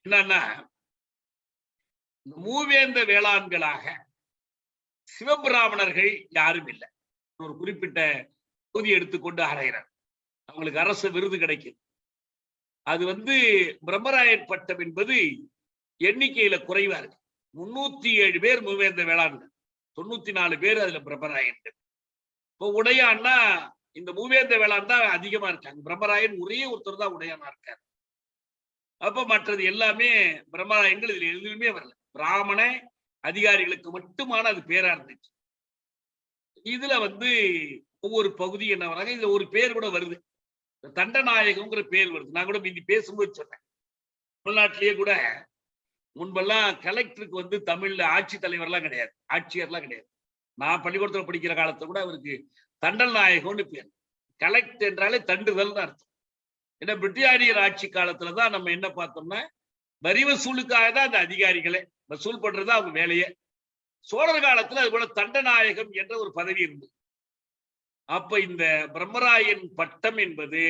என்னன்னா, மூவேந்த வேளாண்களாக சிவபிராமணர்கள் யாரும் இல்லை. ஒரு குறிப்பிட்ட பகுதியை எடுத்துக்கொண்டு அறையிறார், அவங்களுக்கு அரசு விருது கிடைக்கும். அது பிரம்மராயன் பட்டம் என்பது எண்ணிக்கையில குறைவா இருக்கு. 307 பேர் மூவேந்த வேளாண்கள், 94 பேர் அதுல பிரம்மராயன்கள். இப்போ உடையான்னா இந்த மூவேந்த வேளாண் தான் அதிகமா இருக்காங்க. பிரம்மராயன் ஒரே ஒருத்தர் தான் உடையானா இருக்காரு. அப்ப மற்றது எல்லாமே பிரம்மராயன்கள் இதுல எதுவுமே வரல. பிராமண அதிகாரிகளுக்கு மட்டுமான அது பேரா இருந்துச்சு. இதுல ஒவ்வொரு பகுதி என்ன வராங்க, இதுல ஒரு பேர் கூட வருது, தண்டநாயகம்ங்கிற பேர் வருது. நான் கூட முந்தி பேசும்போது சொன்னேன், தமிழ்நாட்டிலேயே கூட முன்பெல்லாம் கலெக்டருக்கு தமிழ்ல ஆட்சி தலைவர்லாம் கிடையாது, ஆட்சியர்லாம் கிடையாது. நான் பள்ளிக்கூடத்துல படிக்கிற காலத்துல கூட அவருக்கு தண்டல் நாயகம்னு பேர். கலெக்ட் என்றாலே தண்டுதல் அர்த்தம். ஏன்னா பிரிட்டிஷாரியர் ஆட்சி காலத்துலதான் நம்ம என்ன பார்த்தோம்னா, வரி வசூலுக்காக தான் அந்த அதிகாரிகளே வசூல் பண்றது அவங்க வேலையே. சோழர் காலத்துல அது போல தண்டநாயகம் என்ற ஒரு பதவி இருந்தது. அப்ப இந்த பிரம்மராயன் பட்டம் என்பது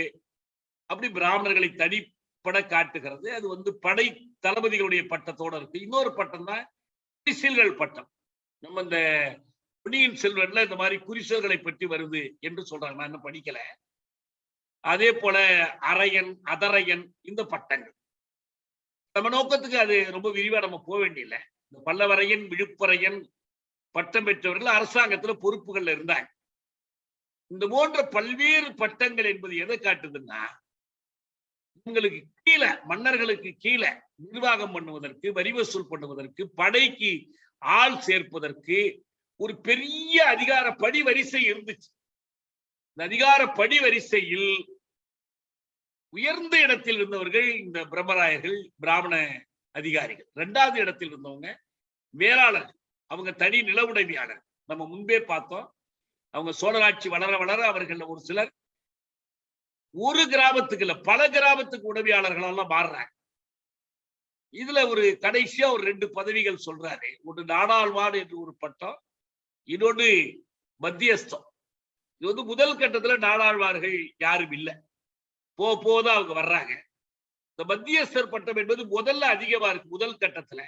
அப்படி பிராமணர்களை தனிப்பட காட்டுகிறது. அது படை தளபதிகளுடைய பட்டத்தோட இருக்கு. இன்னொரு பட்டம் தான் குறிசல்கள் பட்டம். நம்ம இந்த பொன்னியின் செல்வன்ல இந்த மாதிரி குறிசல்களை பற்றி வருது என்று சொல்றாங்க. நான் இன்னும் படிக்கல. அதே போல அரையன், அதரையன், இந்த பட்டங்கள் நம்ம நோக்கத்துக்கு அது ரொம்ப விரிவா நம்ம போக வேண்டியதில்லை. இந்த பல்லவரையன், விழுப்பரையன் பட்டம் பெற்றவர்கள் அரசாங்கத்துல பொறுப்புகள்ல இருந்தாங்க. இந்த போன்ற பல்வேறு பட்டங்கள் என்பது எதை காட்டுதுன்னா, உங்களுக்கு கீழே, மன்னர்களுக்கு கீழே நிர்வாகம் பண்ணுவதற்கு, வரி வசூல் பண்ணுவதற்கு, படைக்கு ஆள் சேர்ப்பதற்கு ஒரு பெரிய அதிகார படி வரிசை இருந்துச்சு. இந்த அதிகார படி வரிசையில் உயர்ந்த இடத்தில் இருந்தவர்கள் இந்த பிரம்மராயர்கள், பிராமண அதிகாரிகள். 2வது இடத்தில் இருந்தவங்க வேளாளர்கள், அவங்க தனி நில உடைமையாளர். நம்ம முன்பே பார்த்தோம், அவங்க சோழராட்சி வளர வளர அவர்கள் ஒரு சிலர் ஒரு கிராமத்துக்கு இல்ல பல கிராமத்துக்கு உதவியாளர்கள் எல்லாம் மாறுறாங்க. இதுல ஒரு கடைசியா ஒரு 2 பதவிகள் சொல்றாரு. ஒன்று நாடாழ்வான் என்று ஒரு பட்டம், இன்னொன்று மத்தியஸ்தம். இது முதல் கட்டத்துல நாடாழ்வார்கள் யாரும் இல்லை, போதான் அவங்க வர்றாங்க. இந்த மத்தியஸ்தர் பட்டம் என்பது முதல்ல அதிகமா இருக்கு முதல் கட்டத்துல.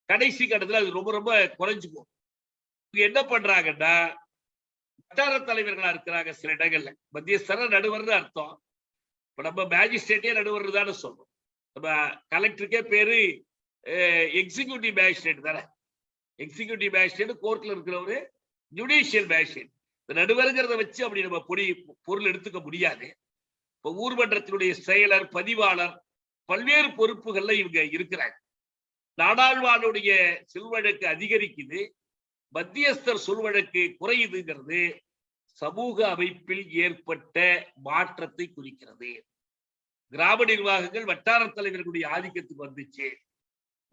கடைசி கட்டத்துல அது ரொம்ப ரொம்ப குறைஞ்சு போகும். என்ன பண்றாங்கன்னா, வட்டார தலைவர்களா இருக்கிறாங்க சில இடங்கள்ல. மத்தியஸ்தர நடுவர்னு அர்த்தம். இப்ப நம்ம மேஜிஸ்ட்ரேட்டே நடுவர் தானே சொல்றோம். நம்ம கலெக்டருக்கே பேரு எக்ஸிக்யூட்டிவ் மேஜிஸ்ட்ரேட் தானே. எக்ஸிக்யூட்டிவ் மேஜிஸ்ட்ரேட் கோர்ட்ல இருக்கிறவரு ஜுடிஷியல் மேஜிஸ்ட்ரேட். இந்த நடுவருங்கிறத வச்சு அப்படி நம்ம பொருள் எடுத்துக்க முடியாது. இப்ப ஊர்மன்றத்தினுடைய செயலர், பதிவாளர், பல்வேறு பொறுப்புகள்ல இவங்க இருக்கிறாங்க. நாடாழ்வானுடைய சொல்வழக்கு அதிகரிக்குது, மத்தியஸ்தர் சொல்வழக்கு குறையுதுங்கிறது சமூக அமைப்பில் ஏற்பட்ட மாற்றத்தை குறிக்கிறது. கிராம நிர்வாகங்கள் வட்டார தலைவர்களுடைய ஆதிக்கத்துக்கு வந்துச்சு,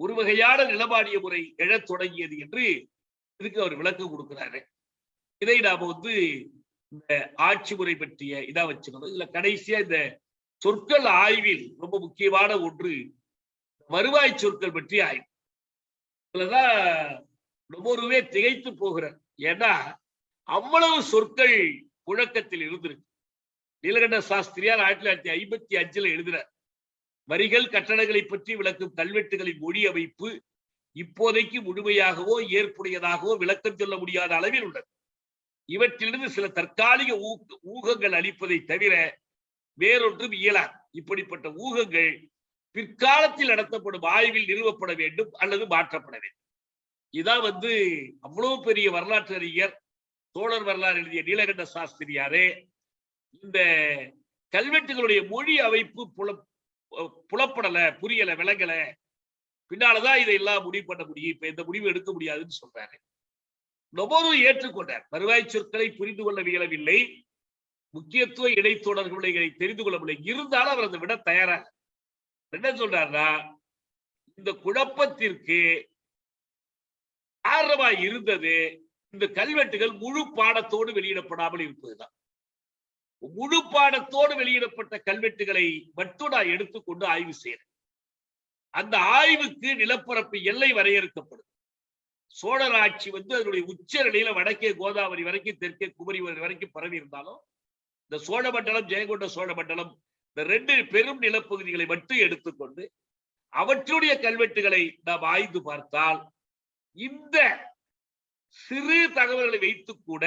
ஒரு வகையான நிலமானிய முறை எழத் தொடங்கியது என்று இதுக்கு அவர் விளக்கம் கொடுக்கிறாரு. இதை நாம வந்து இந்த ஆட்சி முறை பற்றிய இதா வச்சுக்கணும். இதுல கடைசியா இந்த சொற்கள் ஆய்வில் ரொம்ப முக்கியமான ஒன்று வருவாய் சொற்கள் பற்றி ஆய்வு. இதுலதான் ரொம்பவே திகைத்து போகிறார். ஏன்னா அவ்வளவு சொற்கள் புழக்கத்தில் இருந்திருக்கு. நீலகண்ட சாஸ்திரியார் 1955 எழுதினார். வரிகள் கட்டடங்களை பற்றி விளக்கும் கல்வெட்டுகளின் மொழி அமைப்பு இப்போதைக்கு முழுமையாகவோ ஏற்புடையதாகவோ விளக்கம் சொல்ல முடியாத அளவில் உள்ளது. இவற்றிலிருந்து சில தற்காலிக ஊகங்கள் அளிப்பதை தவிர வேறொன்றும் இயலாது. இப்படிப்பட்ட ஊகங்கள் பிற்காலத்தில் நடத்தப்படும் ஆய்வில் நிறுவப்பட வேண்டும் அல்லது மாற்றப்பட வேண்டும். இதான் வந்து அவ்வளவு பெரிய வரலாற்று அறிஞர் சோழர் வரலாறு எழுதிய நீலகண்ட சாஸ்திரியாரே இந்த கல்வெட்டுகளுடைய மொழி அமைப்பு புலப்படல, புரியல, விளங்கல, பின்னாலதான் இதையெல்லாம் முடிவு பண்ண முடியும், இப்ப இந்த முடிவு எடுக்க முடியாதுன்னு சொல்றாரு. நொபோரு ஏற்றுக்கொண்டார். வருவாய் சொற்களை புரிந்து கொள்ள இயலவில்லை, முக்கியத்துவ இடைத்தொடர்களை தெரிந்து கொள்ளவில்லை, இருந்தாலும் அவர் அதை விட தயாராக என்ன சொல்றாருன்னா, இந்த குழப்பத்திற்கு காரணமாய் இருந்தது இந்த கல்வெட்டுகள் முழு பாடத்தோடு வெளியிடப்படாமல் இருப்பதுதான். முழு பாடத்தோடு வெளியிடப்பட்ட கல்வெட்டுகளை மட்டும் நான் எடுத்துக்கொண்டு ஆய்வு செய்யறேன். அந்த ஆய்வுக்கு நிலப்பரப்பு எல்லை வரையறுக்கப்படும். சோழர் ஆட்சி வந்து அதனுடைய உச்ச நிலையில வடக்கே கோதாவரி வரைக்கும் தெற்கே குமரி வரைக்கும் பரவி இருந்தாலும் இந்த சோழ மண்டலம், ஜெயங்கொண்ட சோழ மண்டலம், இந்த 2 பெரும் நிலப்பகுதிகளை மட்டும் எடுத்துக்கொண்டு அவற்றுடைய கல்வெட்டுகளை நாம் ஆய்ந்து பார்த்தால் இந்த சிறு தகவல்களை வைத்து கூட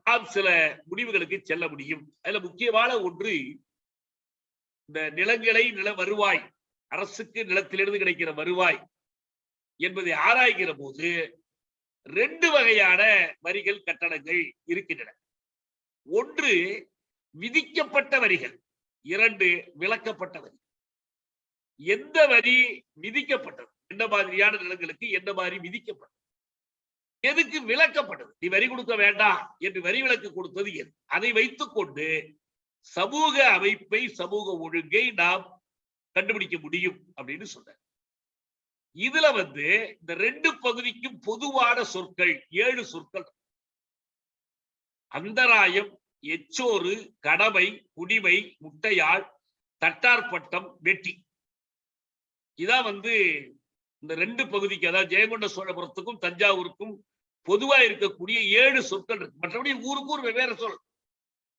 நாம் சில முடிவுகளுக்கு செல்ல முடியும். அதுல முக்கியமான ஒன்று இந்த நிலங்களை, நில வருவாய், அரசுக்கு நிலத்திலிருந்து கிடைக்கிற வருவாய் என்பதை ஆராய்கிற போது 2 வகையான வரிகள், கட்டணங்கள் இருக்கின்றன. ஒன்று விதிக்கப்பட்ட வரிகள், 2 விலக்கப்பட்ட வரி. எந்த வரி விதிக்கப்பட்டது, என்ன மாதிரியான நிலங்களுக்கு என்ன மாதிரி விதிக்கப்பட்டது, எதுக்கு விலக்கப்பட்டது, நீ வரி கொடுக்க வேண்டாம் என்று வரி விலக்கு கொடுத்தது எது, அதை வைத்துக் கொண்டு சமூக அமைப்பை, சமூக ஒழுங்கை நாம் கண்டுபிடிக்க முடியும் அப்படின்னு சொல்ற. இதுல வந்து இந்த 2 பகுதிக்கும் பொதுவான சொற்கள் 7 சொற்கள். அந்தராயம், எச்சோறு, கடமை, குடிமை, முட்டையாள், தட்டார்பட்டம், வெட்டி. இதான் வந்து இந்த 2 பகுதிக்கு, அதாவது ஜெயங்கொண்ட சோழபுரத்துக்கும் தஞ்சாவூருக்கும் பொதுவா இருக்கக்கூடிய 7 சொற்கள் இருக்கு. மற்றபடி ஊருக்கு ஊர் வெவ்வேறு சொல்,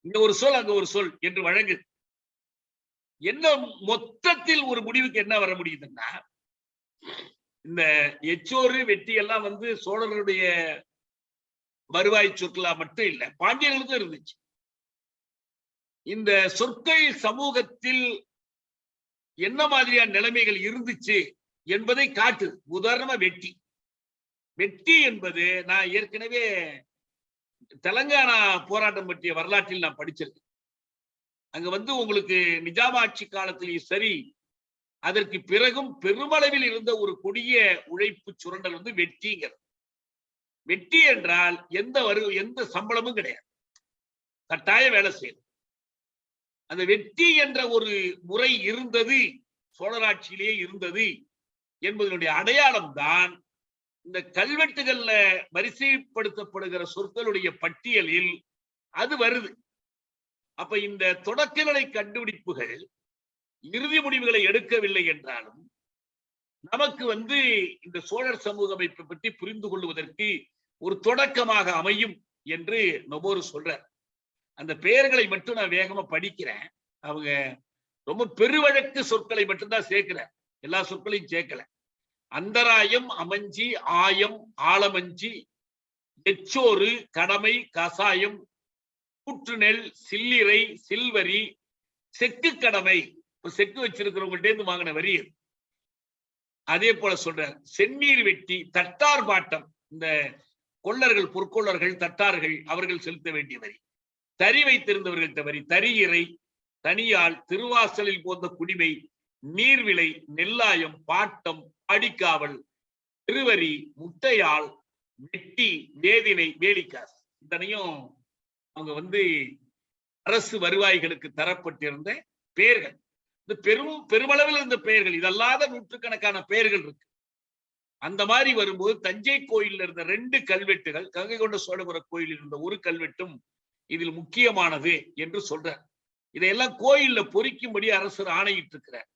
இங்க ஒரு சொல் அங்க ஒரு சொல் என்று வழங்கு. என்ன மொத்தத்தில் ஒரு முடிவுக்கு என்ன வர முடியுதுன்னா, இந்த எச்சோறு, வெட்டி எல்லாம் வந்து சோழர்களுடைய வருவாய் சொற்களா மட்டும் இல்ல, பாண்டியர்களுக்கும் இருந்துச்சு. இந்த சொற்கள் சமூகத்தில் என்ன மாதிரியான நிலைமைகள் இருந்துச்சு என்பதை காட்டு. உதாரணமா வெட்டி. வெட்டி என்பது நான் ஏற்கனவே தெலங்கானா போராட்டம் பற்றிய வரலாற்றில் நான் படிச்சிருக்கேன். அங்க வந்து உங்களுக்கு நிஜாம் ஆட்சி காலத்திலேயும் சரி, அதற்கு பிறகும் பெருமளவில் இருந்த ஒரு கொடிய உழைப்பு சுரண்டல் வந்து வெட்டிங்கிறது. வெட்டி என்றால் எந்த சம்பளமும் கிடையாது, கட்டாய வேலை செய்யணும். அந்த வெட்டி என்ற ஒரு முறை இருந்தது, சோழராட்சியிலேயே இருந்தது என்பதனுடைய அடையாளம் தான் இந்த கல்வெட்டுகள்ல வரிசைப்படுத்தப்படுகிற சொற்களுடைய பட்டியலில் அது வருது. அப்ப இந்த தொடக்கநிலை கண்டுபிடிப்புகள் இறுதி முடிவுகளை எடுக்கவில்லை என்றாலும் நமக்கு வந்து இந்த சோழர் சமூக அமைப்பை பற்றி புரிந்து கொள்வதற்கு ஒரு தொடக்கமாக அமையும் என்று நொபோரு சொல்றார். அந்த பெயர்களை மட்டும் நான் வேகமா படிக்கிறேன். அவங்க ரொம்ப பெருவழக்கு சொற்களை மட்டும்தான் சேர்க்கிறேன், எல்லா சொற்களையும் சேர்க்கல. அந்தராயம், அமைஞ்சி, ஆயம், ஆலமஞ்சி, எச்சோறு, கடமை, கசாயம், கூற்றுநெல், சில்லிரை, சில்வரி, செக்கு கடமை, செக்கு வச்சிருக்கிறவங்கள்ட்ட இருந்து வாங்கின வரி. அதே போல சொல்ற செந்நீர் வெட்டி, தட்டார் பாட்டம், இந்த கொள்ளர்கள், பொற்கொள்ளர்கள், தட்டார்கள் அவர்கள் செலுத்த வேண்டிய வரி, தறி வைத்திருந்தவர்கள்ட்ட வரி, தரியிறை, தனியால், திருவாசலில் போன்ற குடிமை, நீர்விலை, நெல்லாயம், பாட்டம், அடிக்காவல், திருவரி, முட்டையாள், வெட்டி, வேதினை, வேலிக்காசு. இத்தனையும் அவங்க வந்து அரசு வருவாய்களுக்கு தரப்பட்டிருந்த பெயர்கள். இந்த பெருமளவில் இந்த பெயர்கள் இதல்லாத நூற்றுக்கணக்கான பெயர்கள் இருக்கு. அந்த மாதிரி வரும்போது தஞ்சை கோயிலில் இருந்த 2 கல்வெட்டுகள், கங்கை கொண்ட சோழபுர கோயிலில் இருந்த ஒரு கல்வெட்டும் இதில் முக்கியமானது என்று சொல்றார். இதையெல்லாம் கோயில்ல பொறிக்கும்படி அரசர் ஆணையிட்டு இருக்கிறார்.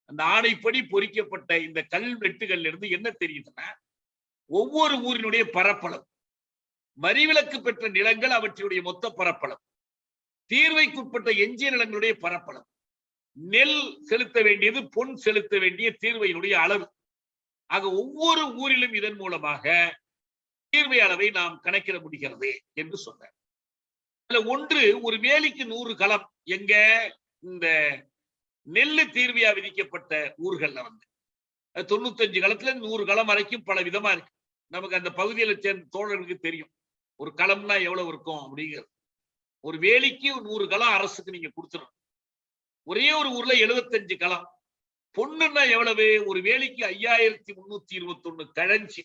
அந்த ஆணைப்படி பொறிக்கப்பட்ட இந்த கல்வெட்டுகள்ல இருந்து என்ன தெரியுதுன்னா, ஒவ்வொரு ஊரினுடைய பரப்பளவு, வரிவிலக்கு பெற்ற நிலங்கள் அவற்றினுடைய மொத்த பரப்பளவு, தீர்வைக்குட்பட்ட எஞ்சிய நிலங்களுடைய பரப்பளவு, நெல் செலுத்த வேண்டியது பொன் செலுத்த வேண்டிய தீர்வையினுடைய அளவு, ஆக ஒவ்வொரு ஊரிலும் இதன் மூலமாக தீர்வை அளவை நாம் கணக்கிட முடிகிறது என்று சொன்னார். அதுல ஒன்று, ஒரு வேலிக்கு 100 களம். எங்க இந்த நெல்லு தீர்வையா விதிக்கப்பட்ட ஊர்கள்ல 95 களத்துல 100 களம் வரைக்கும் பல விதமா இருக்கு. நமக்கு அந்த பகுதியில சேர்ந்த தோழர்களுக்கு தெரியும் ஒரு களம்னா எவ்வளவு இருக்கும் அப்படிங்கிறது. ஒரு வேலிக்கு 100 களம் அரசுக்கு நீங்க கொடுத்துடணும். ஒரே ஒரு ஊர்ல 75 களம். பொண்ணுன்னா எவ்வளவு? ஒரு வேலிக்கு 5321 கழஞ்சி.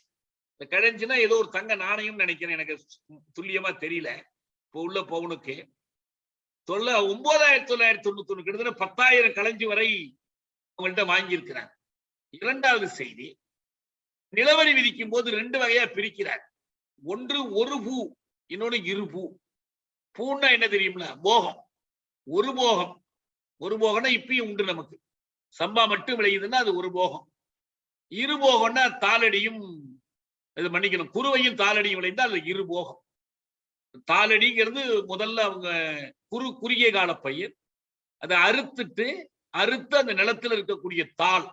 இந்த கழஞ்சினா ஏதோ ஒரு தங்க நாணயம் நினைக்கிறேன், எனக்கு துல்லியமா தெரியல. இப்போ உள்ள பவுனுக்கு 9991 கிட்டத்தட்ட 10,000 கழஞ்சி வரை அவங்கள்ட்ட வாங்கி இருக்கிறாங்க. இரண்டாவது செய்தி, நிலவரி விதிக்கும் போது 2 வகையா பிரிக்கிறார். ஒன்று ஒரு பூ, இன்னொன்னு இரு பூ. பூன்னா என்ன தெரியும்ல? போகம். ஒரு போகம், ஒரு போகம்னா இப்பயும் உண்டு நமக்கு. சம்பா மட்டும் விளையுதுன்னா அது ஒரு போகம். இரு போகம்னா தாளடியும், இது மன்னிக்கணும், குருவையும் தாளடியும் விளைந்தால் அது இரு போகம். தாளடிங்கிறது முதல்ல அவங்க குறுகிய கால பயிர். அதை அறுத்து அந்த நிலத்தில் இருக்கக்கூடிய தாள்,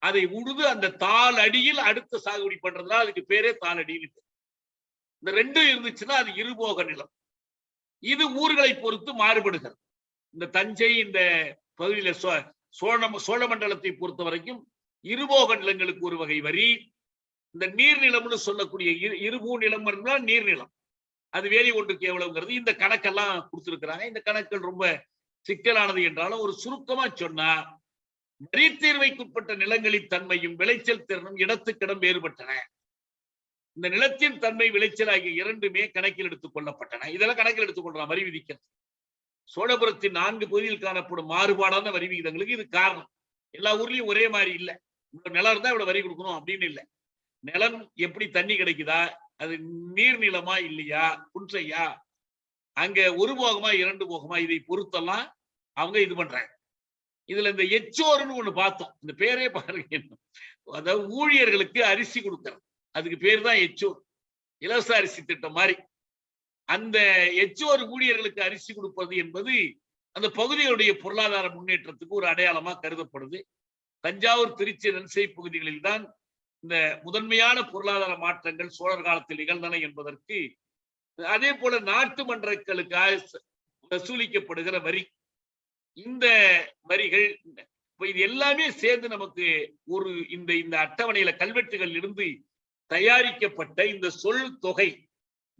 அதை உழுது அந்த தாள் அடியில் அடுத்த சாகுபடி பண்றதுனால அதுக்கு பேரே தாளடியில். இந்த 2 இருந்துச்சுன்னா அது இருபோக நிலம். இது ஊர்களை பொறுத்து மாறுபடுகிறது. இந்த தஞ்சை இந்த பகுதியில சோழ மண்டலத்தை பொறுத்த வரைக்கும் இருபோக நிலங்களுக்கு ஒரு வகை வரி. இந்த நீர்நிலம்னு சொல்லக்கூடிய இருபூ நிலம் என்றால் நீர்நிலம், அது வேலி ஒன்றுக்கு எவ்வளவுங்கிறது இந்த கணக்கெல்லாம் கொடுத்திருக்கிறாங்க. இந்த கணக்குகள் ரொம்ப சிக்கலானது என்றாலும் ஒரு சுருக்கமா சொன்னா, வரி தீர்வைக்குட்பட்ட நிலங்களின் தன்மையும் விளைச்சல் திறனும் இடத்துக்கிடம் வேறுபட்டன. இந்த நிலத்தின் தன்மை விளைச்சல் ஆகிய இரண்டுமே கணக்கில் எடுத்துக் கொள்ளப்பட்டன. இதெல்லாம் கணக்கில் எடுத்துக் கொள்றான் வரி விதிக்கிறது. சோழபுரத்தின் 4 பகுதியில் காணப்படும் மாறுபாடான வரி விகிதங்களுக்கு இது காரணம். எல்லா ஊர்லயும் ஒரே மாதிரி இல்ல. நிலம் இருந்தா இவ்வளவு வரி கொடுக்கணும் அப்படின்னு இல்லை. நிலம் எப்படி தண்ணி கிடைக்குதா, அது நீர் நிலமா இல்லையா, புன்சையா, அங்க ஒரு போகமா 2 போகமா, இதை பொறுத்தெல்லாம் அவங்க இது பண்றாங்க. இதுல இந்த எச்சோறுன்னு ஒண்ணு பார்த்தோம். இந்த பேரே பாருங்க, அதாவது ஊழியர்களுக்கு அரிசி கொடுக்கறது, அதுக்கு பேர் தான் எச்சோர். இலவச அரிசி திட்டம் மாதிரி. அந்த எச்சோர் ஊழியர்களுக்கு அரிசி கொடுப்பது என்பது அந்த பகுதிகளுடைய பொருளாதார முன்னேற்றத்துக்கு ஒரு அடையாளமா கருதப்படுது. தஞ்சாவூர், திருச்சி, நன்சை பகுதிகளில் தான் இந்த முதன்மையான பொருளாதார மாற்றங்கள் சோழர் காலத்தில் நிகழ்ந்தன என்பதற்கு, அதே போல நாட்டு மன்றங்களுக்காக வசூலிக்கப்படுகிற வரி, இந்த வரிகள், இது எல்லாமே சேர்ந்து நமக்கு ஒரு இந்த அட்டவணையில கல்வெட்டுகள் இருந்து தயாரிக்கப்பட்ட இந்த சொல் தொகை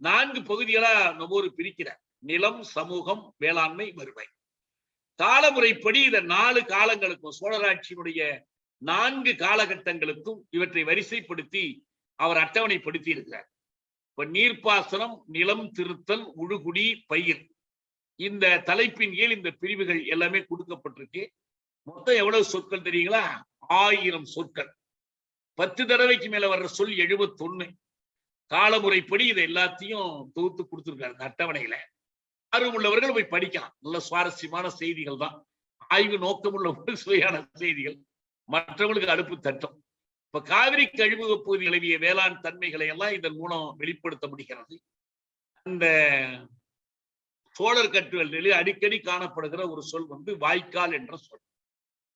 4 பகுதிகளா நம்ம பிரிக்கிறார். நிலம், சமூகம், வேளாண்மை, வருவாய். காலமுறைப்படி இந்த 4 காலங்களுக்கும், சோழராட்சியினுடைய 4 காலகட்டங்களுக்கும் இவற்றை வரிசைப்படுத்தி அவர் அட்டவணைப்படுத்தி இருக்கிறார். இப்ப நீர்ப்பாசனம், நிலம் திருத்தல், உழுகுடி, பயிர், இந்த தலைப்பின் கீழ் இந்த பிரிவுகள் எல்லாமே கொடுக்கப்பட்டிருக்கு. மொத்தம் எவ்வளவு சொற்கள் தெரியுங்களா? 1000 சொற்கள். 10 தடவைக்கு மேல வர்ற சொல் 71. காலமுறைப்படி இதை எல்லாத்தையும் தொகுத்து கொடுத்திருக்காரு இந்த அட்டவணையில. ஆர்வம் உள்ளவர்கள் போய் படிக்கலாம். நல்ல சுவாரஸ்யமான செய்திகள் தான். ஆய்வு நோக்கமுள்ள சுவையான செய்திகள், மற்றவங்களுக்கு அடுப்பு தட்டும். இப்ப காவிரி கழிமுக பகுதி நிலவிய வேளாண் தன்மைகளை எல்லாம் இதன் மூலம் வெளிப்படுத்த முடிகிறது. அந்த சோழர் கட்டுகளில் அடிக்கடி காணப்படுகிற ஒரு சொல் வாய்க்கால் என்ற சொல்.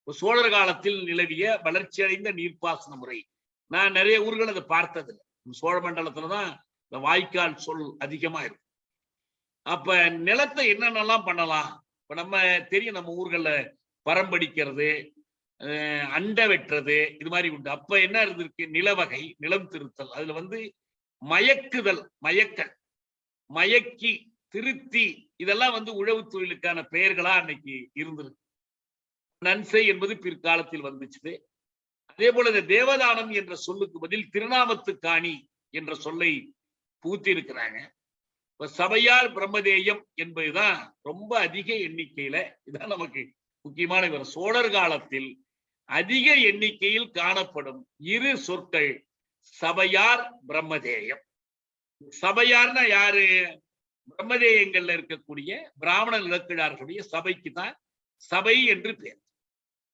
சோழர் காலத்தில் நிலவிய வளர்ச்சி அடைந்த நீர்ப்பாசன முறை. நான் நிறைய ஊர்கள் அதை பார்த்ததில்லை. சோழ மண்டலத்துலதான் இந்த வாய்க்கால் சொல் அதிகமா இருக்கும். அப்ப நிலத்தை என்னென்னலாம் பண்ணலாம்? இப்ப நம்ம தெரியும், நம்ம ஊர்கள்ல பரம்படிக்கிறது, அண்டை வெட்டுறது, இது மாதிரி உண்டு. அப்ப என்ன இருந்திருக்கு? நிலவகை, நிலம் திருத்தல். அதுல மயக்குதல், மயக்கல், மயக்கி, திருத்தி, இதெல்லாம் உழவு தொழிலுக்கான பெயர்களா அன்னைக்கு இருந்திருக்கு. நன்சை என்பது பிற்காலத்தில் வந்துச்சு. அதே போல இந்த தேவதானம் என்ற சொல்லுக்கு பதில் திருநாமத்து காணி என்ற சொல்லை பூத்தி இருக்கிறாங்க. இப்ப சபையார் பிரம்மதேயம் என்பதுதான் ரொம்ப அதிக எண்ணிக்கையில, இதான் நமக்கு முக்கியமான விவரம். சோழர் காலத்தில் அதிக எண்ணிக்கையில் காணப்படும் இரு சொற்கள் சபையார், பிரம்மதேயம். சபையார்னா யாரு? பிரம்மதேயங்கள்ல இருக்கக்கூடிய பிராமண நிலக்கிழார்களுடைய சபைக்கு தான் சபை என்று பெயர்.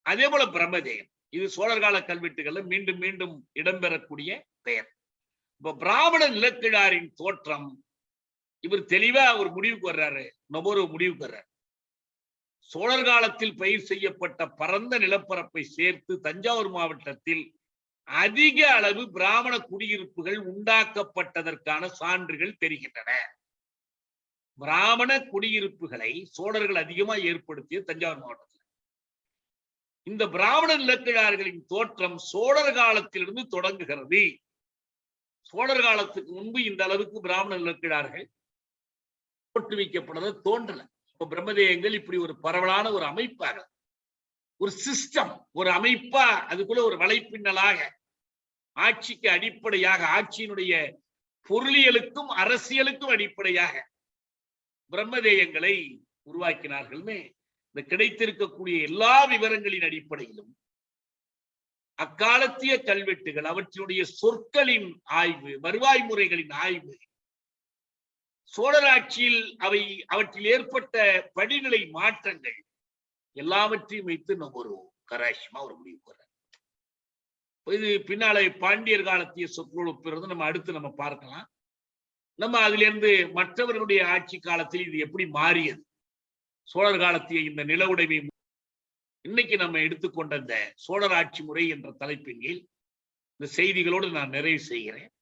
அதே போல பிரம்மதேயம் இது சோழர் கால கல்வெட்டுகள்ல மீண்டும் மீண்டும் இடம்பெறக்கூடிய பெயர். இப்ப பிராமண நிலக்கிழாரின் தோற்றம் இவர் தெளிவா ஒரு முடிவுக்கு வர்றாரு. நொபரு முடிவுக்கு வர்றாரு. சோழர் காலத்தில் பயிர் செய்யப்பட்ட பரந்த நிலப்பரப்பை சேர்த்து தஞ்சாவூர் மாவட்டத்தில் அதிக அளவு பிராமண குடியிருப்புகள் உண்டாக்கப்பட்டதற்கான சான்றுகள் தெரிகின்றன. பிராமண குடியிருப்புகளை சோழர்கள் அதிகமாக ஏற்படுத்திய தஞ்சாவூர் மாவட்டத்தில் இந்த பிராமண நிலக்கிழார்களின் தோற்றம் சோழர் காலத்திலிருந்து தொடங்குகிறது. சோழர் காலத்துக்கு முன்பு இந்த அளவுக்கு பிராமண நிலக்கிழார்கள் தோற்றுவிக்கப்பட்டது தோன்றல. இப்ப பிரம்மதேயங்கள் இப்படி ஒரு பரவலான ஒரு அமைப்பாக, ஒரு சிஸ்டம், ஒரு அமைப்பா, அதுக்குள்ள ஒரு வலைப்பின்னலாக, ஆட்சிக்கு அடிப்படையாக, ஆட்சியினுடைய பொருளியலுக்கும் அரசியலுக்கும் அடிப்படையாக பிரம்மதேயங்களை உருவாக்கினார்கள்னு இந்த கிடைத்திருக்கக்கூடிய எல்லா விவரங்களின் அடிப்படையிலும் அக்காலத்திய கல்வெட்டுகள், அவற்றினுடைய சொற்களின் ஆய்வு, வருவாய் முறைகளின் ஆய்வு, சோழர் ஆட்சியில் அவற்றில் ஏற்பட்ட படிநிலை மாற்றங்கள் எல்லாவற்றையும் வைத்து நம்ம ஒரு கராசியமா ஒரு முடிவு போறார். இது பின்னாலே பாண்டியர் காலத்திய சொற்கள் ஒப்பிடுறது நம்ம அடுத்து நம்ம பார்க்கலாம். நம்ம அதுல இருந்து மற்றவர்களுடைய ஆட்சி காலத்தில் இது எப்படி மாறியது, சோழர் காலத்திய இந்த நில உடைமை இன்னைக்கு நம்ம எடுத்துக்கொண்ட இந்த சோழர் ஆட்சி முறை என்ற தலைப்பின் கீழ் இந்த செய்திகளோடு நான் நிறைவு செய்கிறேன்.